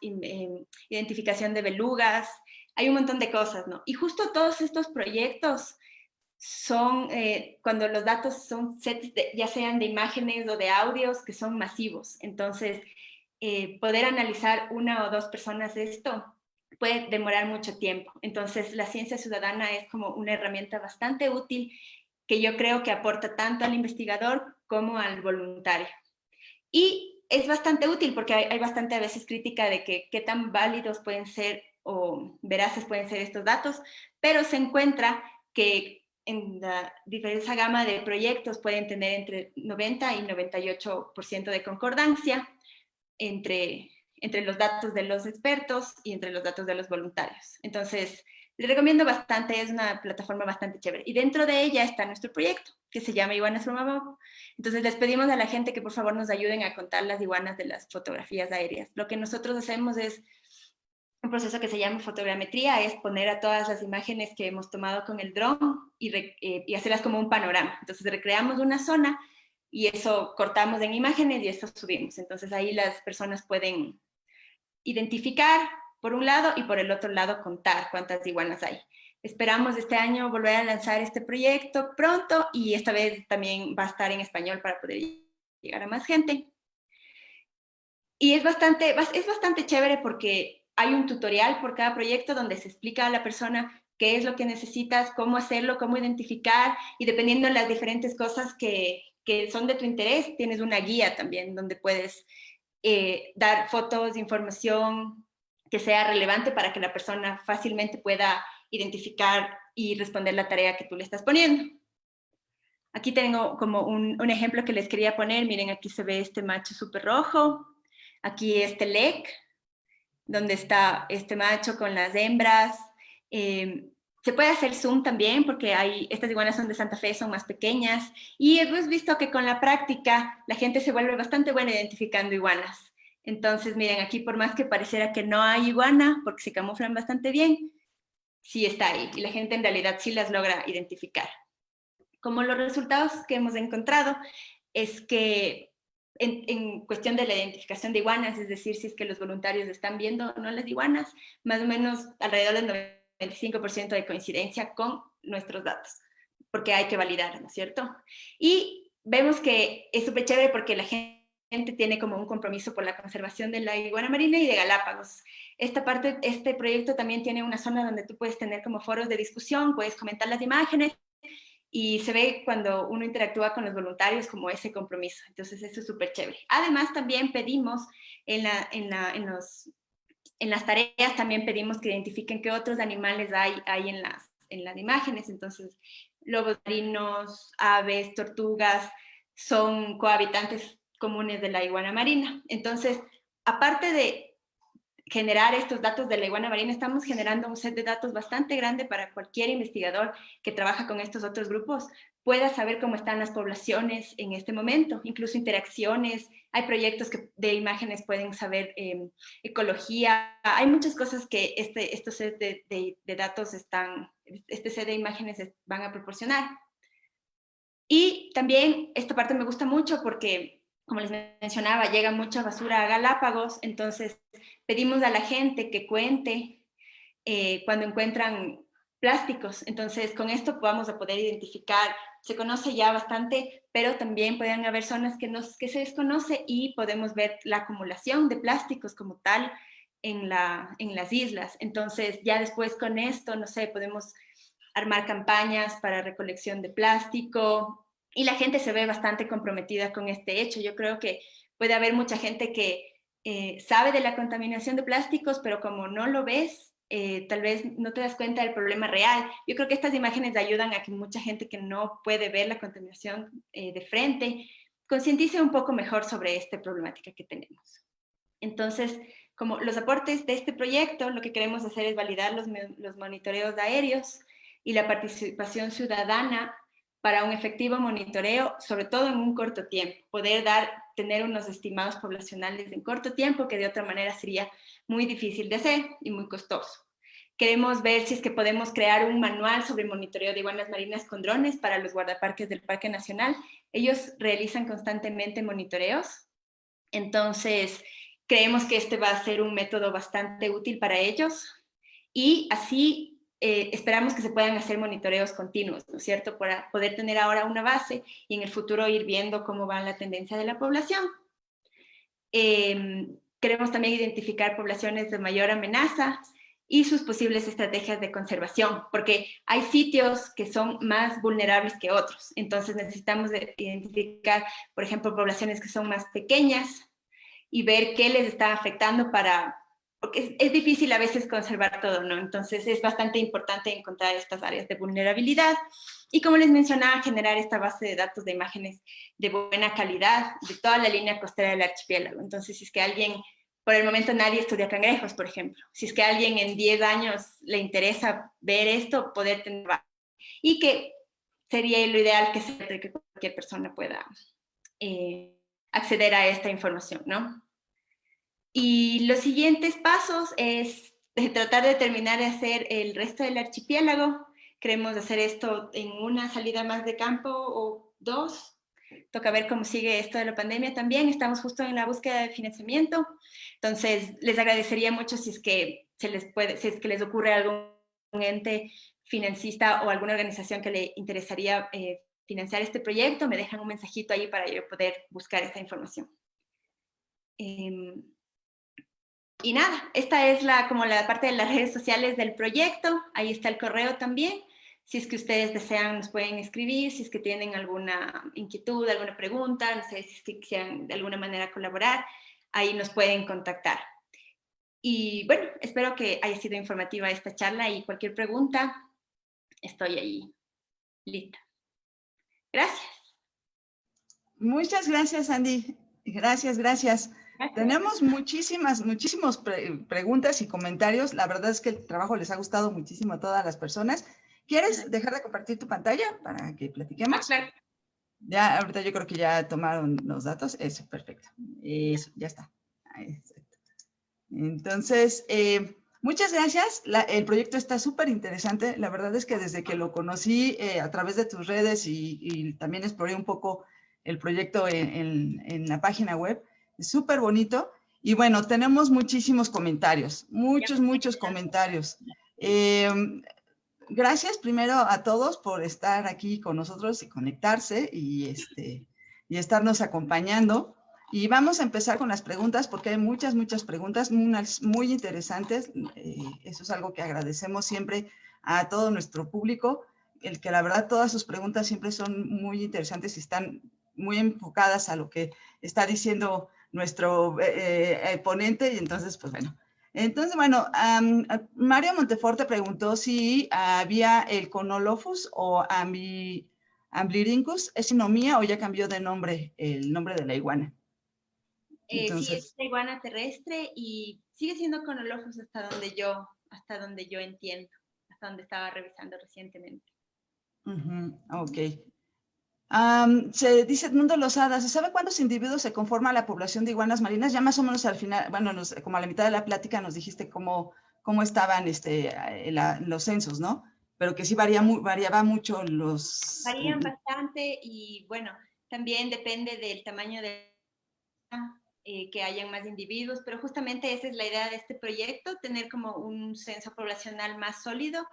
identificación de belugas. Hay un montón de cosas, ¿no? Y justo todos estos proyectos son, cuando los datos son sets, ya sean de imágenes o de audios, que son masivos. Entonces, poder analizar una o dos personas esto puede demorar mucho tiempo. Entonces, la ciencia ciudadana es como una herramienta bastante útil que yo creo que aporta tanto al investigador como al voluntario. Y es bastante útil porque hay bastante a veces crítica de que qué tan válidos pueden ser o veraces pueden ser estos datos, pero se encuentra que en la diversa gama de proyectos pueden tener entre 90 y 98% de concordancia entre los datos de los expertos y entre los datos de los voluntarios. Entonces, les recomiendo bastante, es una plataforma bastante chévere. Y dentro de ella está nuestro proyecto, que se llama Iguanas from Above. Entonces, les pedimos a la gente que por favor nos ayuden a contar las iguanas de las fotografías aéreas. Lo que nosotros hacemos es un proceso que se llama fotogrametría, es poner a todas las imágenes que hemos tomado con el dron y hacerlas como un panorama. Entonces, recreamos una zona y eso cortamos en imágenes y eso subimos. Entonces, ahí las personas pueden identificar por un lado y por el otro lado contar cuántas iguanas hay. Esperamos este año volver a lanzar este proyecto pronto y esta vez también va a estar en español para poder llegar a más gente. Y es bastante chévere porque hay un tutorial por cada proyecto donde se explica a la persona qué es lo que necesitas, cómo hacerlo, cómo identificar, y dependiendo de las diferentes cosas que son de tu interés, tienes una guía también donde puedes dar fotos, información que sea relevante para que la persona fácilmente pueda identificar y responder la tarea que tú le estás poniendo. Aquí tengo como un ejemplo que les quería poner. Miren, aquí se ve este macho súper rojo. Aquí este lek, donde está este macho con las hembras. Se puede hacer zoom también porque estas iguanas son de Santa Fe, son más pequeñas. Y hemos visto que con la práctica la gente se vuelve bastante buena identificando iguanas. Entonces, miren, aquí por más que pareciera que no hay iguana, porque se camuflan bastante bien, sí está ahí. Y la gente en realidad sí las logra identificar. Como los resultados que hemos encontrado es que en cuestión de la identificación de iguanas, es decir, si es que los voluntarios están viendo o no las iguanas, más o menos alrededor del 95% de coincidencia con nuestros datos, porque hay que validar, ¿no es cierto? Y vemos que es súper chévere porque la gente tiene como un compromiso por la conservación de la iguana marina y de Galápagos. Este proyecto también tiene una zona donde tú puedes tener como foros de discusión, puedes comentar las imágenes, y se ve cuando uno interactúa con los voluntarios como ese compromiso. Entonces, eso es súper chévere. Además, también pedimos en las tareas, también pedimos que identifiquen qué otros animales hay en las imágenes. Entonces, lobos marinos, aves, tortugas, son cohabitantes comunes de la iguana marina. Entonces, aparte de generar estos datos de la iguana marina, estamos generando un set de datos bastante grande para cualquier investigador que trabaja con estos otros grupos pueda saber cómo están las poblaciones en este momento, incluso interacciones. Hay proyectos de imágenes pueden saber ecología. Hay muchas cosas que estos set de datos este set de imágenes van a proporcionar. Y también esta parte me gusta mucho porque, como les mencionaba, llega mucha basura a Galápagos, entonces pedimos a la gente que cuente cuando encuentran plásticos. Entonces, con esto vamos a poder identificar, se conoce ya bastante, pero también pueden haber zonas que se desconoce y podemos ver la acumulación de plásticos como tal en las islas. Entonces, ya después con esto, no sé, podemos armar campañas para recolección de plástico y la gente se ve bastante comprometida con este hecho. Yo creo que puede haber mucha gente que sabe de la contaminación de plásticos, pero como no lo ves, tal vez no te das cuenta del problema real. Yo creo que estas imágenes ayudan a que mucha gente que no puede ver la contaminación de frente concientice un poco mejor sobre esta problemática que tenemos. Entonces, como los aportes de este proyecto, lo que queremos hacer es validar los monitoreos aéreos y la participación ciudadana para un efectivo monitoreo, sobre todo en un corto tiempo, poder tener unos estimados poblacionales en corto tiempo, que de otra manera sería muy difícil de hacer y muy costoso. Queremos ver si es que podemos crear un manual sobre monitoreo de iguanas marinas con drones para los guardaparques del Parque Nacional. Ellos realizan constantemente monitoreos, entonces creemos que este va a ser un método bastante útil para ellos y así esperamos que se puedan hacer monitoreos continuos, ¿no es cierto? Para poder tener ahora una base y en el futuro ir viendo cómo va la tendencia de la población. Queremos también identificar poblaciones de mayor amenaza y sus posibles estrategias de conservación, porque hay sitios que son más vulnerables que otros. Entonces necesitamos identificar, por ejemplo, poblaciones que son más pequeñas y ver qué les está afectando porque es difícil a veces conservar todo, ¿no? Entonces es bastante importante encontrar estas áreas de vulnerabilidad y, como les mencionaba, generar esta base de datos de imágenes de buena calidad de toda la línea costera del archipiélago. Entonces, si es que alguien, por el momento nadie estudia cangrejos, por ejemplo, si es que a alguien en 10 años le interesa ver esto, poder tener, y que sería lo ideal que cualquier persona pueda acceder a esta información, ¿no? Y los siguientes pasos es tratar de terminar de hacer el resto del archipiélago. Queremos hacer esto en una salida más de campo o 2. Toca ver cómo sigue esto de la pandemia también. Estamos justo en la búsqueda de financiamiento. Entonces, les agradecería mucho si es que si es que les ocurre algún ente financista o alguna organización que le interesaría financiar este proyecto, me dejan un mensajito ahí para yo poder buscar esa información. Y nada, esta es como la parte de las redes sociales del proyecto. Ahí está el correo también. Si es que ustedes desean, nos pueden escribir. Si es que tienen alguna inquietud, alguna pregunta, no sé si es que quisieran de alguna manera colaborar, ahí nos pueden contactar. Y bueno, espero que haya sido informativa esta charla y cualquier pregunta, estoy ahí lista. Gracias. Muchas gracias, Andy. Gracias, gracias. Tenemos muchísimas preguntas y comentarios. La verdad es que el trabajo les ha gustado muchísimo a todas las personas. ¿Quieres dejar de compartir tu pantalla para que platiquemos? Claro. Ya, ahorita yo creo que ya tomaron los datos. Eso, perfecto. Eso, ya está. Entonces, muchas gracias. El proyecto está súper interesante. La verdad es que desde que lo conocí a través de tus redes y también exploré un poco el proyecto en la página web, es súper bonito. Y bueno, tenemos muchísimos comentarios, muchos comentarios. Gracias primero a todos por estar aquí con nosotros y conectarse y estarnos acompañando. Y vamos a empezar con las preguntas porque hay muchas preguntas, unas muy interesantes. Eso es algo que agradecemos siempre a todo nuestro público, el que la verdad todas sus preguntas siempre son muy interesantes y están muy enfocadas a lo que está diciendo nuestro ponente. Y entonces, pues bueno. Entonces, bueno, Mario Monteforte preguntó si había el Conolophus o Amblyrhynchus, ¿es sinomía o ya cambió de nombre, el nombre de la iguana? Entonces, sí, es la iguana terrestre y sigue siendo Conolophus hasta donde yo entiendo, hasta donde estaba revisando recientemente. Ok. Se dice Edmundo Lozada, ¿se sabe cuántos individuos se conforma la población de iguanas marinas? Ya más o menos al final, bueno, como a la mitad de la plática nos dijiste cómo estaban los censos, ¿no? Pero que sí variaba mucho los... Varían bastante y bueno, también depende del tamaño de que hayan más individuos, pero justamente esa es la idea de este proyecto, tener como un censo poblacional más sólido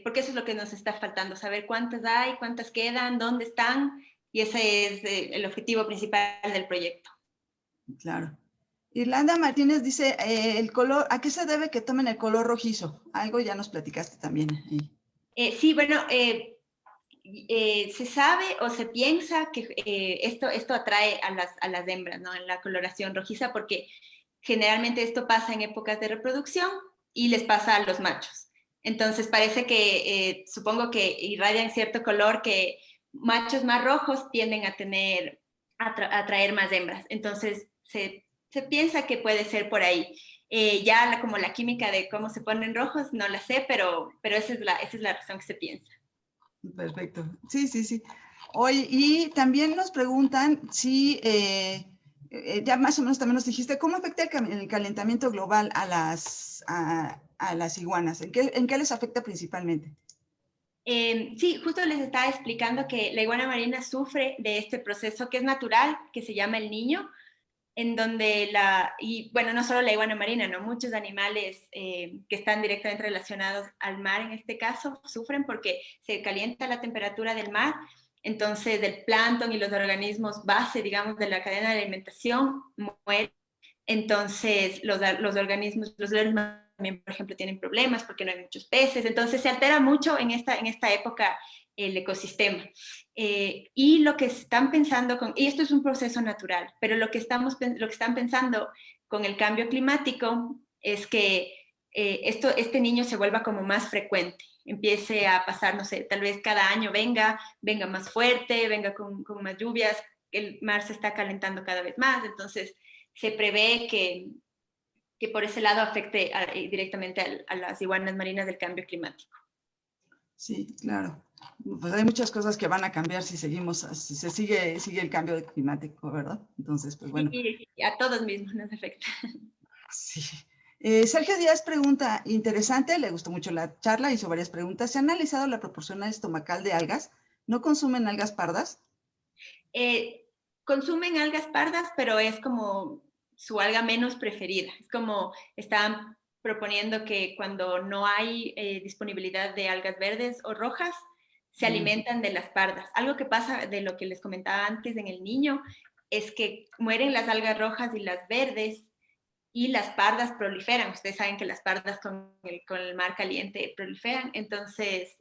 porque eso es lo que nos está faltando, saber cuántas hay, cuántas quedan, dónde están, y ese es el objetivo principal del proyecto. Claro. Irlanda Martínez dice, el color, ¿a qué se debe que tomen el color rojizo? Algo ya nos platicaste también. Sí, bueno, se sabe o se piensa que esto atrae a las hembras, ¿no? En la coloración rojiza, porque generalmente esto pasa en épocas de reproducción y les pasa a los machos. Entonces parece que, supongo que irradian cierto color que machos más rojos tienden a atraer más hembras. Entonces se piensa que puede ser por ahí. Ya como la química de cómo se ponen rojos no la sé, pero esa es la razón que se piensa. Perfecto. Sí. Oye, y también nos preguntan si, ya más o menos también nos dijiste, ¿cómo afecta el calentamiento global a las iguanas? ¿En qué les afecta principalmente? Sí, justo les estaba explicando que la iguana marina sufre de este proceso que es natural, que se llama el niño, en donde y bueno, no solo la iguana marina, ¿no? Muchos animales que están directamente relacionados al mar, en este caso, sufren porque se calienta la temperatura del mar, entonces el plancton y los organismos base, digamos, de la cadena de alimentación mueren. Entonces, los organismos, los leones también, por ejemplo, tienen problemas porque no hay muchos peces. Entonces, se altera mucho en esta época el ecosistema. Y lo que están pensando, y esto es un proceso natural, pero lo que están pensando con el cambio climático es que este niño se vuelva como más frecuente, empiece a pasar, no sé, tal vez cada año venga más fuerte, venga con más lluvias, el mar se está calentando cada vez más, entonces se prevé que por ese lado afecte directamente a las iguanas marinas del cambio climático. Sí, claro. Pues hay muchas cosas que van a cambiar si seguimos, si se sigue el cambio climático, ¿verdad? Entonces, pues bueno. Y a todos mismos nos afecta. Sí. Sergio Díaz pregunta, interesante, le gustó mucho la charla, hizo varias preguntas. ¿Se ha analizado la proporción estomacal de algas? ¿No consumen algas pardas? Consumen algas pardas, pero es como su alga menos preferida. Es como estaban proponiendo que cuando no hay disponibilidad de algas verdes o rojas, se alimentan de las pardas. Algo que pasa de lo que les comentaba antes en el niño es que mueren las algas rojas y las verdes y las pardas proliferan. Ustedes saben que las pardas con el mar caliente proliferan, entonces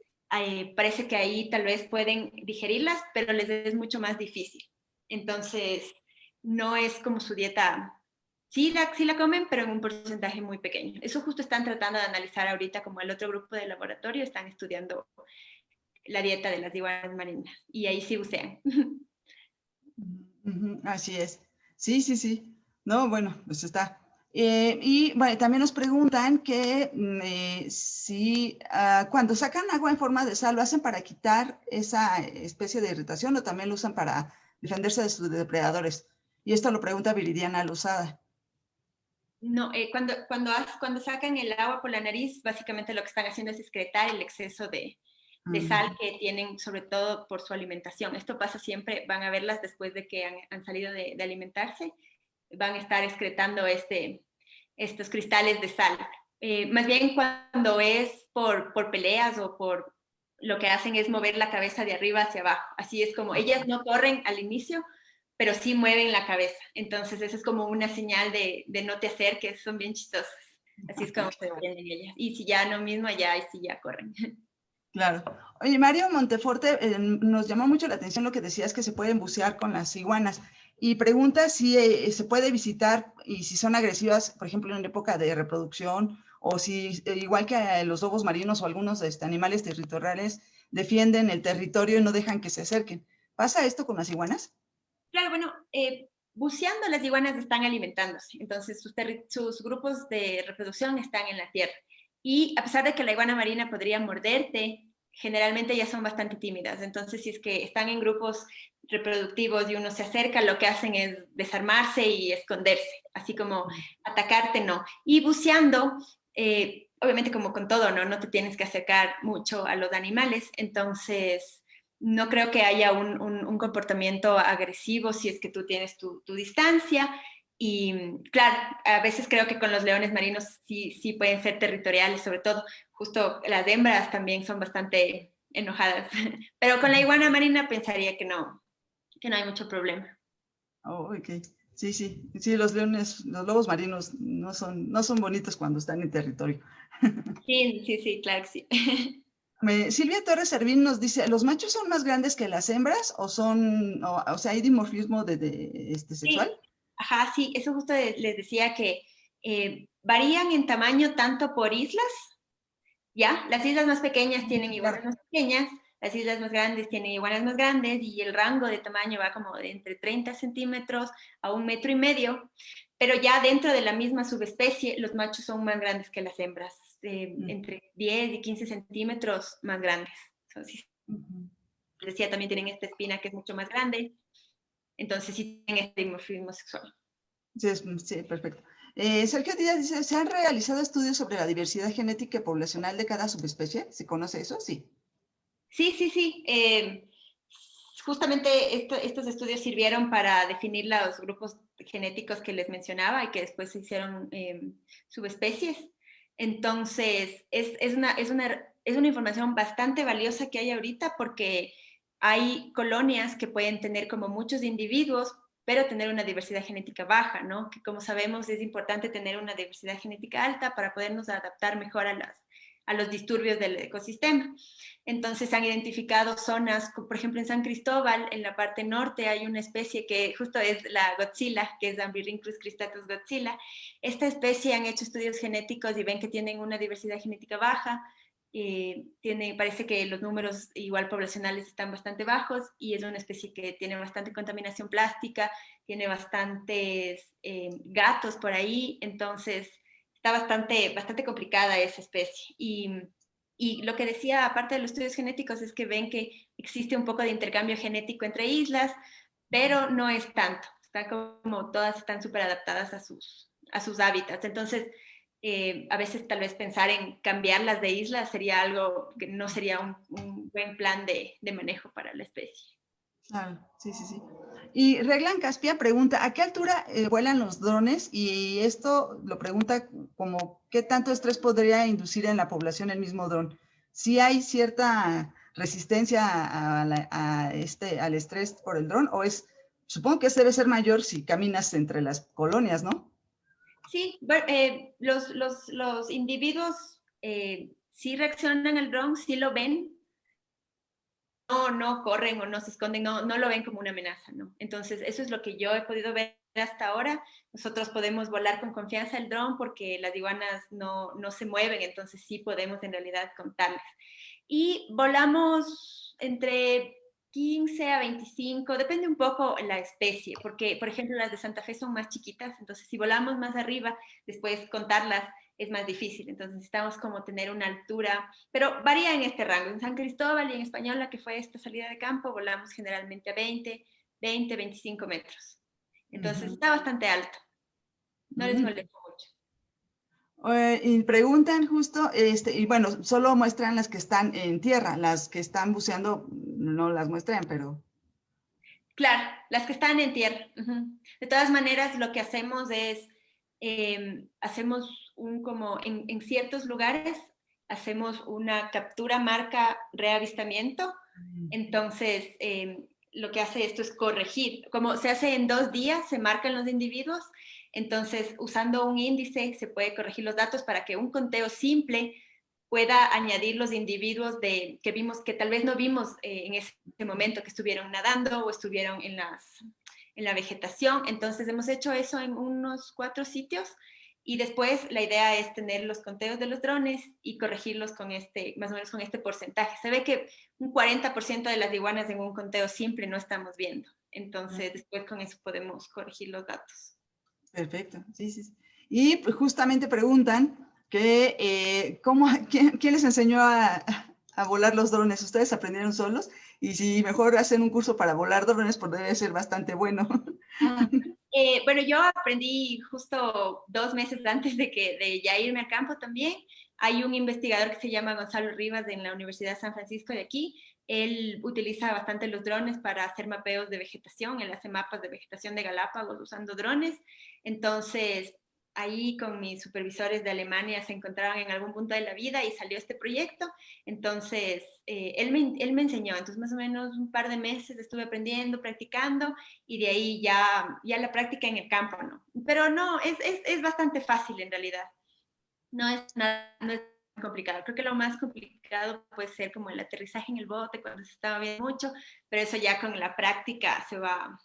parece que ahí tal vez pueden digerirlas, pero les es mucho más difícil. Entonces, no es como su dieta. Sí la comen, pero en un porcentaje muy pequeño. Eso justo están tratando de analizar ahorita, como el otro grupo de laboratorio están estudiando la dieta de las iguanas marinas y ahí sí bucean. Así es. Sí, sí, sí. No, bueno, pues está. Y bueno, también nos preguntan que si cuando sacan agua en forma de sal, ¿lo hacen para quitar esa especie de irritación o también lo usan para defenderse de sus depredadores? Y esto lo pregunta Viridiana Lozada. No, cuando sacan el agua por la nariz, básicamente lo que están haciendo es excretar el exceso de sal que tienen, sobre todo por su alimentación. Esto pasa siempre, van a verlas después de que han salido de alimentarse, van a estar excretando estos cristales de sal. Más bien cuando es por peleas o por lo que hacen es mover la cabeza de arriba hacia abajo. Así es como ellas no corren al inicio, pero sí mueven la cabeza. Entonces, eso es como una señal de no te acerques, son bien chistosas. Así es como se defienden ellas. Y si ya no mismo, ya, sí ya corren. Claro. Oye, Mario Monteforte, nos llamó mucho la atención lo que decías que se pueden bucear con las iguanas y pregunta si se puede visitar y si son agresivas, por ejemplo, en época de reproducción o si, igual que los lobos marinos o algunos animales territoriales, defienden el territorio y no dejan que se acerquen. ¿Pasa esto con las iguanas? Claro, bueno, buceando las iguanas están alimentándose, entonces sus grupos de reproducción están en la tierra. Y a pesar de que la iguana marina podría morderte, generalmente ya son bastante tímidas. Entonces, si es que están en grupos reproductivos y uno se acerca, lo que hacen es desarmarse y esconderse, así como atacarte, no. Y buceando, obviamente como con todo, ¿no? No te tienes que acercar mucho a los animales, entonces no creo que haya un comportamiento agresivo si es que tú tienes tu distancia. Y claro, a veces creo que con los leones marinos sí pueden ser territoriales, sobre todo. Justo las hembras también son bastante enojadas. Pero con la iguana marina pensaría que no hay mucho problema. Oh, ok. Sí, sí, sí, los leones, los lobos marinos no son bonitos cuando están en territorio. Sí, claro que sí. Silvia Torres Servín nos dice, ¿los machos son más grandes que las hembras o o sea, hay dimorfismo sexual? Sí, ajá, sí, eso justo les decía que varían en tamaño tanto por islas. ¿Ya? Las islas más pequeñas tienen iguanas más pequeñas, las islas más grandes tienen iguanas más grandes y el rango de tamaño va como de entre 30 centímetros a 1,5 metros, pero ya dentro de la misma subespecie los machos son más grandes que las hembras, entre 10 y 15 centímetros más grandes. Entonces, les decía, también tienen esta espina que es mucho más grande, entonces sí tienen este dimorfismo sexual. Sí, sí, perfecto. Sergio Díaz dice, ¿se han realizado estudios sobre la diversidad genética y poblacional de cada subespecie? ¿Se conoce eso? Sí. Sí. Justamente estos estudios sirvieron para definir los grupos genéticos que les mencionaba y que después se hicieron subespecies. Entonces, es una información bastante valiosa que hay ahorita porque hay colonias que pueden tener como muchos individuos, pero tener una diversidad genética baja, ¿no? Que como sabemos es importante tener una diversidad genética alta para podernos adaptar mejor a los disturbios del ecosistema. Entonces han identificado zonas, por ejemplo en San Cristóbal, en la parte norte hay una especie que justo es la Godzilla, que es Ambirhynchus cristatus Godzilla. Esta especie han hecho estudios genéticos y ven que tienen una diversidad genética baja, parece que los números igual poblacionales están bastante bajos y es una especie que tiene bastante contaminación plástica, tiene bastantes gatos por ahí, entonces está bastante complicada esa especie. Y lo que decía, aparte de los estudios genéticos, es que ven que existe un poco de intercambio genético entre islas, pero no es tanto, está como todas están súper adaptadas a sus hábitats, entonces a veces tal vez pensar en cambiarlas de isla sería algo que no sería un buen plan de manejo para la especie. Claro, sí, sí, sí. Y Reglan Caspia pregunta, ¿a qué altura vuelan los drones? Y esto lo pregunta como, ¿qué tanto estrés podría inducir en la población el mismo dron? ¿Si hay cierta resistencia al estrés por el dron? O supongo que debe ser mayor si caminas entre las colonias, ¿no? Sí, los individuos sí reaccionan al dron, sí lo ven, no corren o no se esconden, no lo ven como una amenaza, ¿no? Entonces, eso es lo que yo he podido ver hasta ahora. Nosotros podemos volar con confianza el dron porque las iguanas no se mueven, entonces sí podemos en realidad contarles. Y volamos entre 15 a 25, depende un poco la especie, porque, por ejemplo, las de Santa Fe son más chiquitas, entonces si volamos más arriba, después contarlas es más difícil, entonces necesitamos como tener una altura, pero varía en este rango. En San Cristóbal y en Española, que fue esta salida de campo, volamos generalmente a 25 metros. Entonces está bastante alto, no les molesta mucho. Y preguntan justo, y bueno, solo muestran las que están en tierra, las que están buceando no las muestran, pero... Claro, las que están en tierra. De todas maneras, lo que hacemos es, hacemos como en ciertos lugares, hacemos una captura marca reavistamiento. Entonces, lo que hace esto es corregir. Como se hace en 2 días, se marcan los individuos. Entonces, usando un índice, se puede corregir los datos para que un conteo simple pueda añadir los individuos que vimos, que tal vez no vimos en ese momento, que estuvieron nadando o estuvieron en la vegetación. Entonces hemos hecho eso en unos 4 sitios y después la idea es tener los conteos de los drones y corregirlos con más o menos con este porcentaje. Se ve que un 40% de las iguanas en un conteo simple no estamos viendo. Entonces después con eso podemos corregir los datos. Perfecto, sí, sí. Y pues justamente preguntan que ¿quién les enseñó a volar los drones? ¿Ustedes aprendieron solos? Y si mejor hacen un curso para volar drones, pues debe ser bastante bueno. Bueno, yo aprendí justo 2 meses antes de ya irme al campo también. Hay un investigador que se llama Gonzalo Rivas en la Universidad de San Francisco de aquí. Él utiliza bastante los drones para hacer mapeos de vegetación. Él hace mapas de vegetación de Galápagos usando drones. Entonces, ahí con mis supervisores de Alemania se encontraban en algún punto de la vida y salió este proyecto. Entonces, él me enseñó. Entonces, más o menos un par de meses estuve aprendiendo, practicando y de ahí ya la práctica en el campo, ¿no? Pero no, es bastante fácil en realidad. No es complicado. Creo que lo más complicado puede ser como el aterrizaje en el bote cuando se está moviendo mucho, pero eso ya con la práctica se va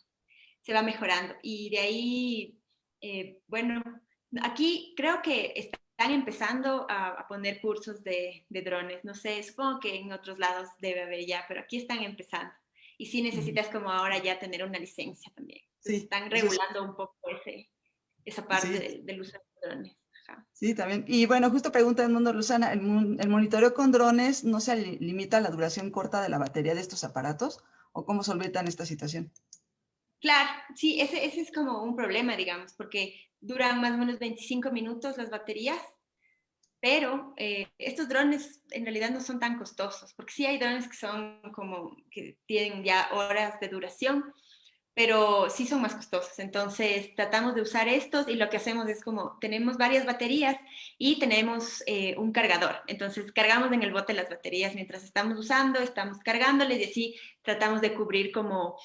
mejorando. Y de ahí, bueno, aquí creo que están empezando a poner cursos de drones. No sé, supongo que en otros lados debe haber ya, pero aquí están empezando. Y sí necesitas como ahora ya tener una licencia también. Entonces Sí, están regulando un poco esa parte sí, del uso de drones. Ajá. sí, también. Y bueno, justo pregunta el mundo, Luzana, ¿el monitoreo con drones no se limita a la duración corta de la batería de estos aparatos? ¿O cómo solventan esta situación? Claro, sí, ese es como un problema, digamos, porque duran más o menos 25 minutos las baterías, pero estos drones en realidad no son tan costosos, porque sí hay drones que son como que tienen ya horas de duración, pero sí son más costosos. Entonces tratamos de usar estos y lo que hacemos es como tenemos varias baterías y tenemos un cargador. Entonces cargamos en el bote las baterías mientras estamos usando, estamos cargándoles y así tratamos de cubrir como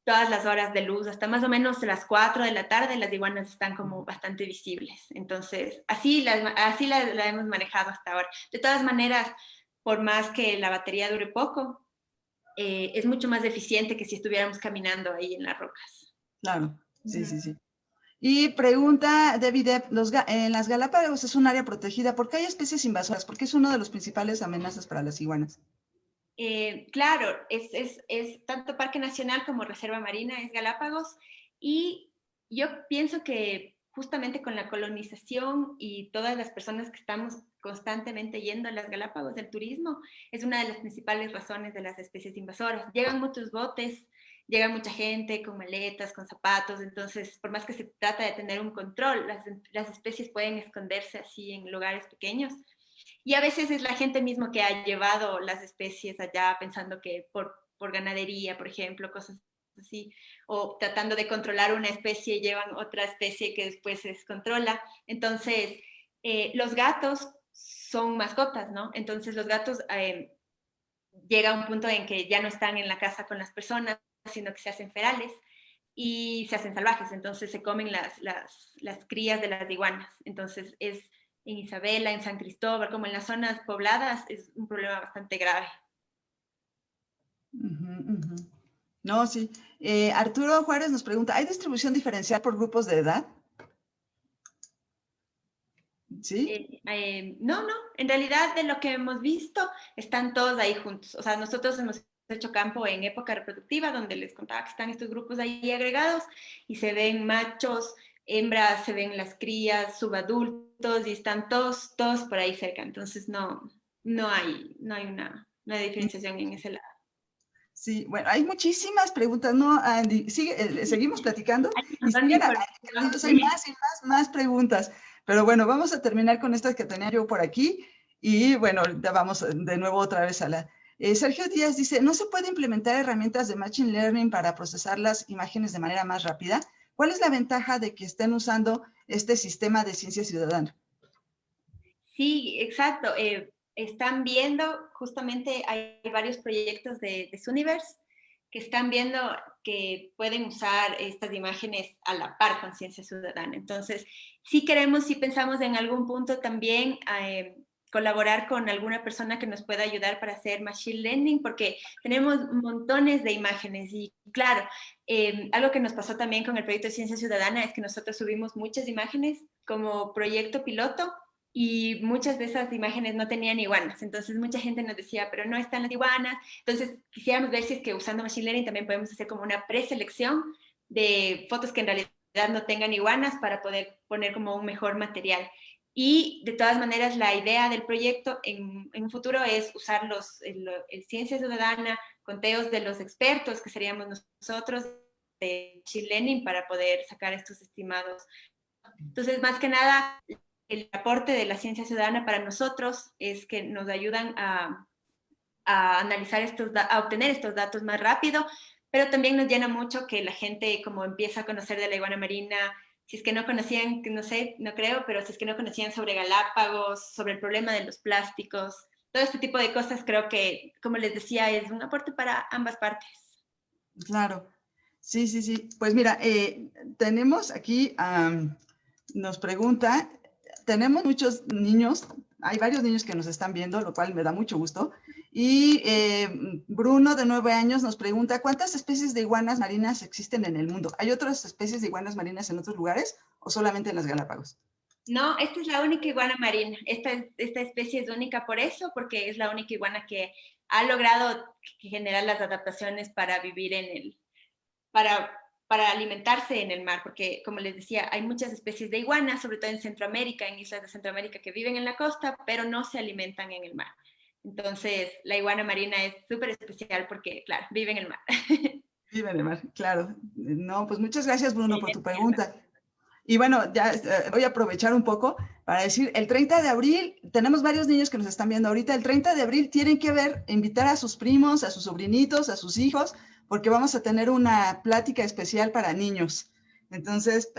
todas las horas de luz, hasta más o menos las 4 de la tarde, las iguanas están como bastante visibles. Entonces, la hemos manejado hasta ahora. De todas maneras, por más que la batería dure poco, es mucho más eficiente que si estuviéramos caminando ahí en las rocas. Claro, sí, sí, sí. Y pregunta David, en las Galápagos es un área protegida. ¿Por qué hay especies invasoras? Porque es una de las principales amenazas para las iguanas. Claro, es tanto Parque Nacional como Reserva Marina, es Galápagos, y yo pienso que justamente con la colonización y todas las personas que estamos constantemente yendo a las Galápagos del turismo, es una de las principales razones de las especies invasoras. Llegan muchos botes, llega mucha gente con maletas, con zapatos, entonces por más que se trata de tener un control, las especies pueden esconderse así en lugares pequeños. Y a veces es la gente misma que ha llevado las especies allá pensando que por ganadería, por ejemplo, cosas así, o tratando de controlar una especie, llevan otra especie que después se descontrola. Entonces, los gatos son mascotas, ¿no? Entonces los gatos llega a un punto en que ya no están en la casa con las personas, sino que se hacen ferales y se hacen salvajes, entonces se comen las crías de las iguanas. Entonces es en Isabela, en San Cristóbal, como en las zonas pobladas, es un problema bastante grave. No, sí. Arturo Juárez nos pregunta, ¿hay distribución diferencial por grupos de edad? ¿Sí? No, en realidad de lo que hemos visto, están todos ahí juntos. O sea, nosotros hemos hecho campo en época reproductiva, donde les contaba que están estos grupos ahí agregados y se ven machos, hembras, se ven las crías, subadultos y están todos por ahí cerca. Entonces no hay una diferenciación en ese lado. Sí, bueno, hay muchísimas preguntas, ¿no, Andy? Seguimos platicando y siguen hay más y más preguntas. Pero bueno, vamos a terminar con estas que tenía yo por aquí y bueno, ya vamos de nuevo otra vez a la... Sergio Díaz dice, ¿no se puede implementar herramientas de Machine Learning para procesar las imágenes de manera más rápida? ¿Cuál es la ventaja de que estén usando este sistema de ciencia ciudadana? Sí, exacto. Están viendo, justamente hay varios proyectos de Zooniverse que están viendo que pueden usar estas imágenes a la par con ciencia ciudadana. Entonces, sí pensamos en algún punto también colaborar con alguna persona que nos pueda ayudar para hacer machine learning, porque tenemos montones de imágenes y claro, algo que nos pasó también con el proyecto de ciencia ciudadana es que nosotros subimos muchas imágenes como proyecto piloto y muchas de esas imágenes no tenían iguanas. Entonces mucha gente nos decía, pero no están las iguanas. Entonces quisiéramos ver si es que usando Machine Learning también podemos hacer como una preselección de fotos que en realidad no tengan iguanas para poder poner como un mejor material. Y de todas maneras, la idea del proyecto en un futuro es usar el ciencia ciudadana, conteos de los expertos, que seríamos nosotros, de Machine Learning, para poder sacar estos estimados. Entonces, más que nada, el aporte de la ciencia ciudadana para nosotros es que nos ayudan a analizar a obtener estos datos más rápido, pero también nos llena mucho que la gente como empieza a conocer de la iguana marina, si es que no conocían, no sé, no creo, pero si es que no conocían sobre Galápagos, sobre el problema de los plásticos, todo este tipo de cosas creo que, como les decía, es un aporte para ambas partes. Claro, sí, sí, sí. Pues mira, tenemos aquí, nos pregunta, tenemos muchos niños, hay varios niños que nos están viendo, lo cual me da mucho gusto. Y Bruno, de 9 años, nos pregunta, ¿cuántas especies de iguanas marinas existen en el mundo? ¿Hay otras especies de iguanas marinas en otros lugares o solamente en las Galápagos? No, esta es la única iguana marina. Esta especie es única por eso, porque es la única iguana que ha logrado generar las adaptaciones para vivir para alimentarse en el mar, porque como les decía, hay muchas especies de iguanas, sobre todo en Centroamérica, en islas de Centroamérica que viven en la costa, pero no se alimentan en el mar. Entonces, la iguana marina es súper especial porque, claro, vive en el mar. Vive en el mar, claro. No, pues muchas gracias, Bruno, por tu pregunta. Y bueno, ya voy a aprovechar un poco para decir, el 30 de abril, tenemos varios niños que nos están viendo ahorita, el 30 de abril tienen que invitar a sus primos, a sus sobrinitos, a sus hijos, porque vamos a tener una plática especial para niños. Entonces,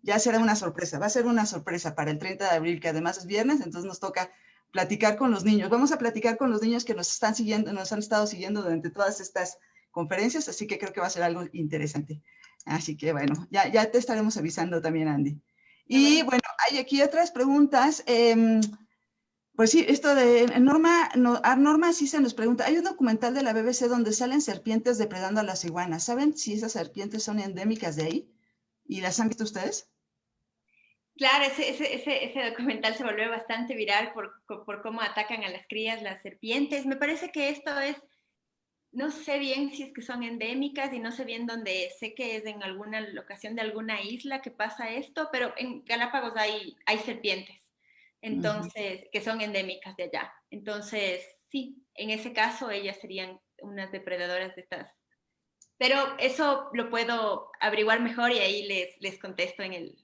ya será una sorpresa, va a ser una sorpresa para el 30 de abril, que además es viernes, entonces nos toca platicar con los niños. Vamos a platicar con los niños que nos están siguiendo, nos han estado siguiendo durante todas estas conferencias, así que creo que va a ser algo interesante. Así que bueno, ya te estaremos avisando también, Andy. Y bueno, hay aquí otras preguntas. Pues sí, esto de Norma sí se nos pregunta, hay un documental de la BBC donde salen serpientes depredando a las iguanas. ¿Saben si esas serpientes son endémicas de ahí? ¿Y las han visto ustedes? Claro, ese documental se volvió bastante viral por cómo atacan a las crías las serpientes. Me parece que esto es, no sé bien si es que son endémicas y no sé bien dónde, sé que es en alguna locación de alguna isla que pasa esto, pero en Galápagos hay serpientes, entonces, que son endémicas de allá. Entonces, sí, en ese caso ellas serían unas depredadoras de estas. Pero eso lo puedo averiguar mejor y ahí les contesto en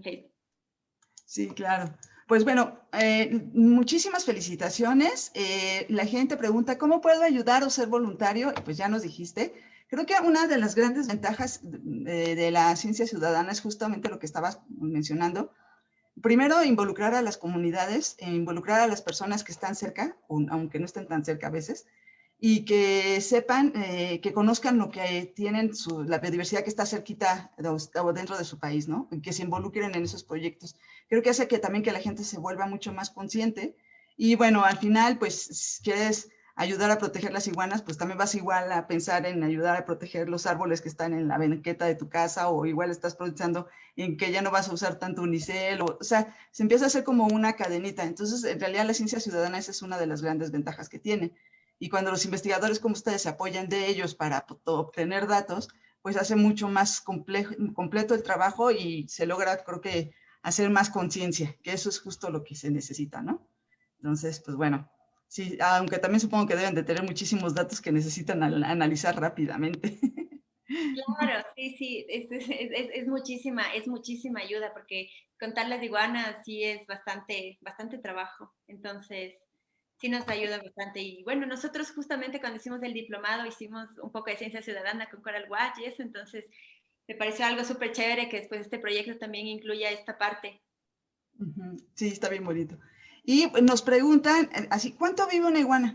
Facebook. Sí, claro. Pues bueno, muchísimas felicitaciones. La gente pregunta, ¿cómo puedo ayudar o ser voluntario? Pues ya nos dijiste. Creo que una de las grandes ventajas de la ciencia ciudadana es justamente lo que estabas mencionando. Primero, involucrar a las comunidades, involucrar a las personas que están cerca, aunque no estén tan cerca a veces, y que sepan, que conozcan lo que tienen, la biodiversidad que está cerquita o dentro de su país, ¿no? Que se involucren en esos proyectos. Creo que hace que también que la gente se vuelva mucho más consciente. Y bueno, al final, pues, si quieres ayudar a proteger las iguanas, pues también vas igual a pensar en ayudar a proteger los árboles que están en la banqueta de tu casa, o igual estás pensando en que ya no vas a usar tanto unicel, o sea, se empieza a hacer como una cadenita. Entonces, en realidad la ciencia ciudadana esa es una de las grandes ventajas que tiene. Y cuando los investigadores como ustedes se apoyan de ellos para obtener datos, pues hace mucho más completo el trabajo y se logra, creo que, hacer más conciencia, que eso es justo lo que se necesita, ¿no? Entonces, pues bueno, sí, aunque también supongo que deben de tener muchísimos datos que necesitan analizar rápidamente. Claro, sí, sí, es muchísima ayuda porque contar las iguanas sí es bastante trabajo. Entonces, sí nos ayuda bastante. Y bueno, nosotros justamente cuando hicimos el diplomado hicimos un poco de ciencia ciudadana con Coral Watch y eso, entonces me pareció algo súper chévere que después este proyecto también incluya esta parte. Sí, está bien bonito. Y nos preguntan, así, ¿cuánto vive una iguana?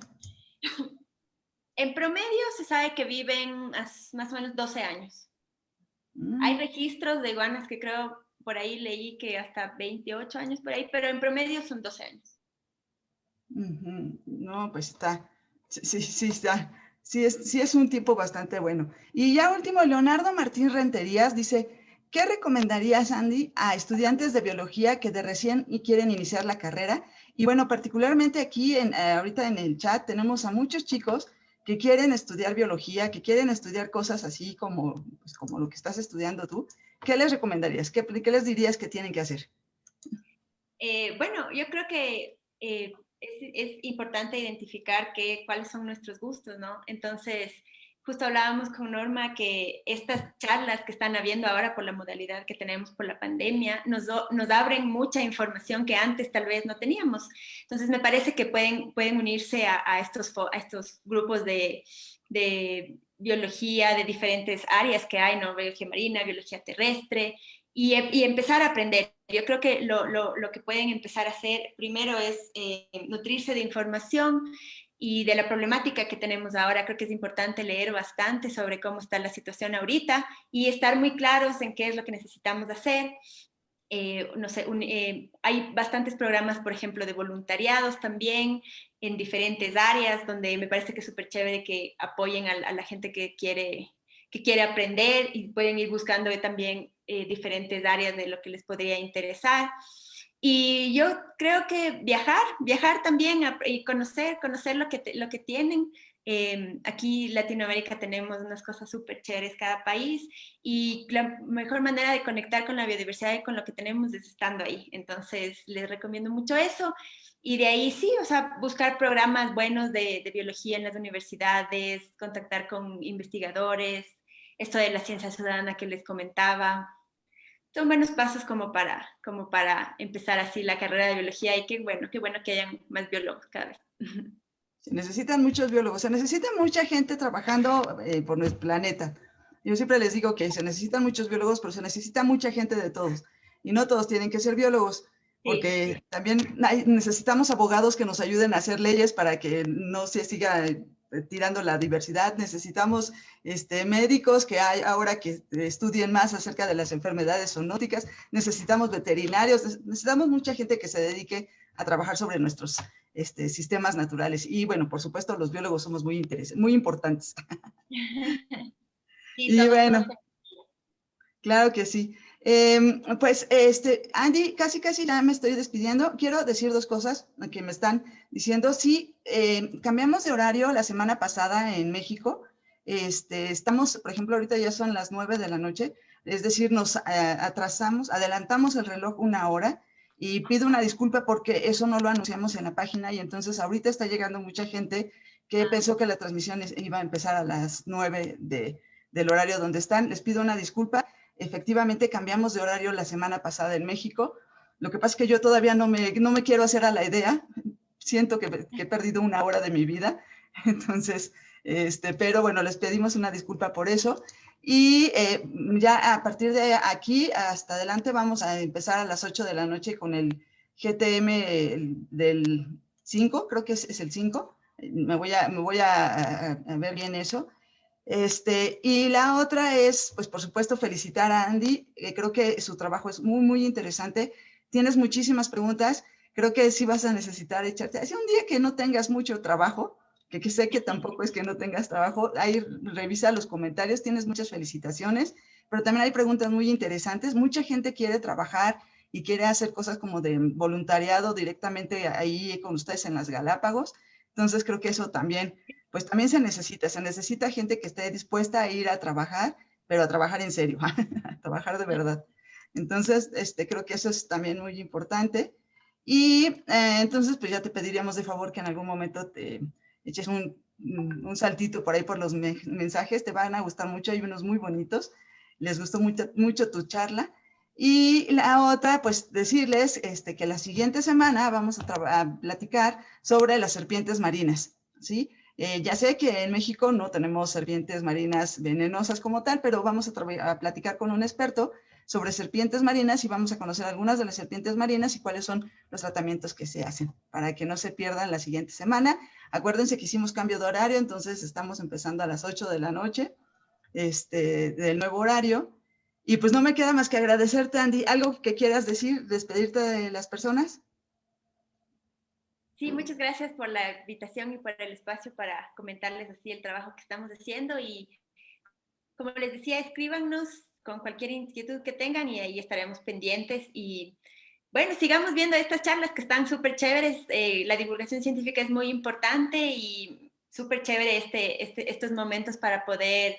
En promedio se sabe que viven más o menos 12 años. Hay registros de iguanas que creo, por ahí leí que hasta 28 años por ahí, pero en promedio son 12 años. No, pues está, sí está, sí es un tiempo bastante bueno. Y ya último, Leonardo Martín Renterías dice, ¿qué recomendarías, Andy, a estudiantes de biología que de recién y quieren iniciar la carrera? Y bueno, particularmente aquí, ahorita en el chat, tenemos a muchos chicos que quieren estudiar biología, que quieren estudiar cosas así como, pues, como lo que estás estudiando tú. ¿Qué les recomendarías? ¿Qué les dirías que tienen que hacer? Bueno, yo creo que es importante identificar cuáles son nuestros gustos, ¿no? Entonces, justo hablábamos con Norma que estas charlas que están habiendo ahora por la modalidad que tenemos por la pandemia nos abren mucha información que antes tal vez no teníamos. Entonces, me parece que pueden unirse a estos grupos de biología de diferentes áreas que hay, ¿no? Biología marina, biología terrestre, y empezar a aprender. Yo creo que lo que pueden empezar a hacer primero es nutrirse de información y de la problemática que tenemos ahora. Creo que es importante leer bastante sobre cómo está la situación ahorita y estar muy claros en qué es lo que necesitamos hacer. No sé, hay bastantes programas, por ejemplo, de voluntariados también en diferentes áreas, donde me parece que es súper chévere que apoyen a la gente que quiere aprender y pueden ir buscando también diferentes áreas de lo que les podría interesar. Y yo creo que viajar también y conocer lo que tienen. Aquí en Latinoamérica tenemos unas cosas súper chéveres cada país y la mejor manera de conectar con la biodiversidad y con lo que tenemos es estando ahí. Entonces, les recomiendo mucho eso. Y de ahí sí, o sea, buscar programas buenos de biología en las universidades, contactar con investigadores, esto de la ciencia ciudadana que les comentaba. Son buenos pasos como para empezar así la carrera de biología y qué bueno que hayan más biólogos cada vez. Se necesitan muchos biólogos, se necesita mucha gente trabajando por nuestro planeta. Yo siempre les digo que se necesitan muchos biólogos, pero se necesita mucha gente de todos. Y no todos tienen que ser biólogos, Sí, porque también necesitamos abogados que nos ayuden a hacer leyes para que no se siga tirando la diversidad, necesitamos médicos que hay ahora que estudien más acerca de las enfermedades zoonóticas, necesitamos veterinarios, necesitamos mucha gente que se dedique a trabajar sobre nuestros sistemas naturales. Y bueno, por supuesto, los biólogos somos muy importantes. Sí, Y todos. bueno, claro que sí. Pues, Andy, casi ya me estoy despidiendo. Quiero decir dos cosas que me están diciendo. Sí, cambiamos de horario la semana pasada en México. Estamos, por ejemplo, ahorita ya son las 9 de la noche, es decir, nos adelantamos el reloj una hora y pido una disculpa porque eso no lo anunciamos en la página y entonces ahorita está llegando mucha gente que pensó que la transmisión iba a empezar a las 9 del horario donde están. Les pido una disculpa. Efectivamente, cambiamos de horario la semana pasada en México. Lo que pasa es que yo todavía no me quiero hacer a la idea. Siento que he perdido una hora de mi vida. Entonces, pero bueno, les pedimos una disculpa por eso. Y ya a partir de aquí hasta adelante vamos a empezar a las 8 de la noche con el GTM del 5, creo que es el 5. Me voy a ver bien eso. Y la otra es, pues por supuesto, felicitar a Andy. Creo que su trabajo es muy interesante. Tienes muchísimas preguntas. Creo que sí vas a necesitar echarte. Hace un día que no tengas mucho trabajo, que sé que tampoco es que no tengas trabajo, ahí revisa los comentarios. Tienes muchas felicitaciones, pero también hay preguntas muy interesantes. Mucha gente quiere trabajar y quiere hacer cosas como de voluntariado directamente ahí con ustedes en las Galápagos. Entonces creo que eso también, pues también se necesita gente que esté dispuesta a ir a trabajar, pero a trabajar en serio, a trabajar de verdad. Entonces, creo que eso es también muy importante. Y entonces, pues ya te pediríamos de favor que en algún momento te eches un saltito por ahí por los mensajes, te van a gustar mucho, hay unos muy bonitos, les gustó mucho tu charla. Y la otra, pues decirles que la siguiente semana vamos a platicar sobre las serpientes marinas, ¿sí? Ya sé que en México no tenemos serpientes marinas venenosas como tal, pero vamos a platicar con un experto sobre serpientes marinas y vamos a conocer algunas de las serpientes marinas y cuáles son los tratamientos que se hacen para que no se pierdan la siguiente semana. Acuérdense que hicimos cambio de horario, entonces estamos empezando a las 8 de la noche del nuevo horario. Y pues no me queda más que agradecerte, Andy. ¿Algo que quieras decir, despedirte de las personas? Sí, muchas gracias por la invitación y por el espacio para comentarles así el trabajo que estamos haciendo. Y como les decía, escríbanos con cualquier inquietud que tengan y ahí estaremos pendientes. Y bueno, sigamos viendo estas charlas que están súper chéveres. La divulgación científica es muy importante y súper chévere estos momentos para poder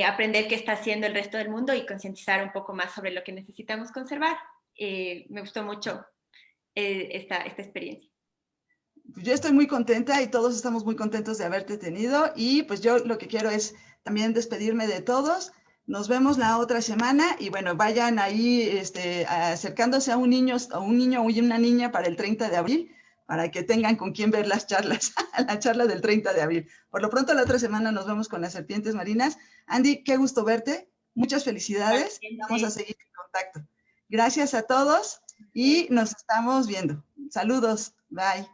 aprender qué está haciendo el resto del mundo y concientizar un poco más sobre lo que necesitamos conservar. Me gustó mucho esta experiencia. Yo estoy muy contenta y todos estamos muy contentos de haberte tenido y pues yo lo que quiero es también despedirme de todos. Nos vemos la otra semana y bueno, vayan ahí acercándose a un niño y una niña para el 30 de abril para que tengan con quién ver las charlas, la charla del 30 de abril. Por lo pronto la otra semana nos vemos con las serpientes marinas. Andy, qué gusto verte. Muchas felicidades. Vamos a seguir en contacto. Gracias a todos y nos estamos viendo. Saludos. Bye.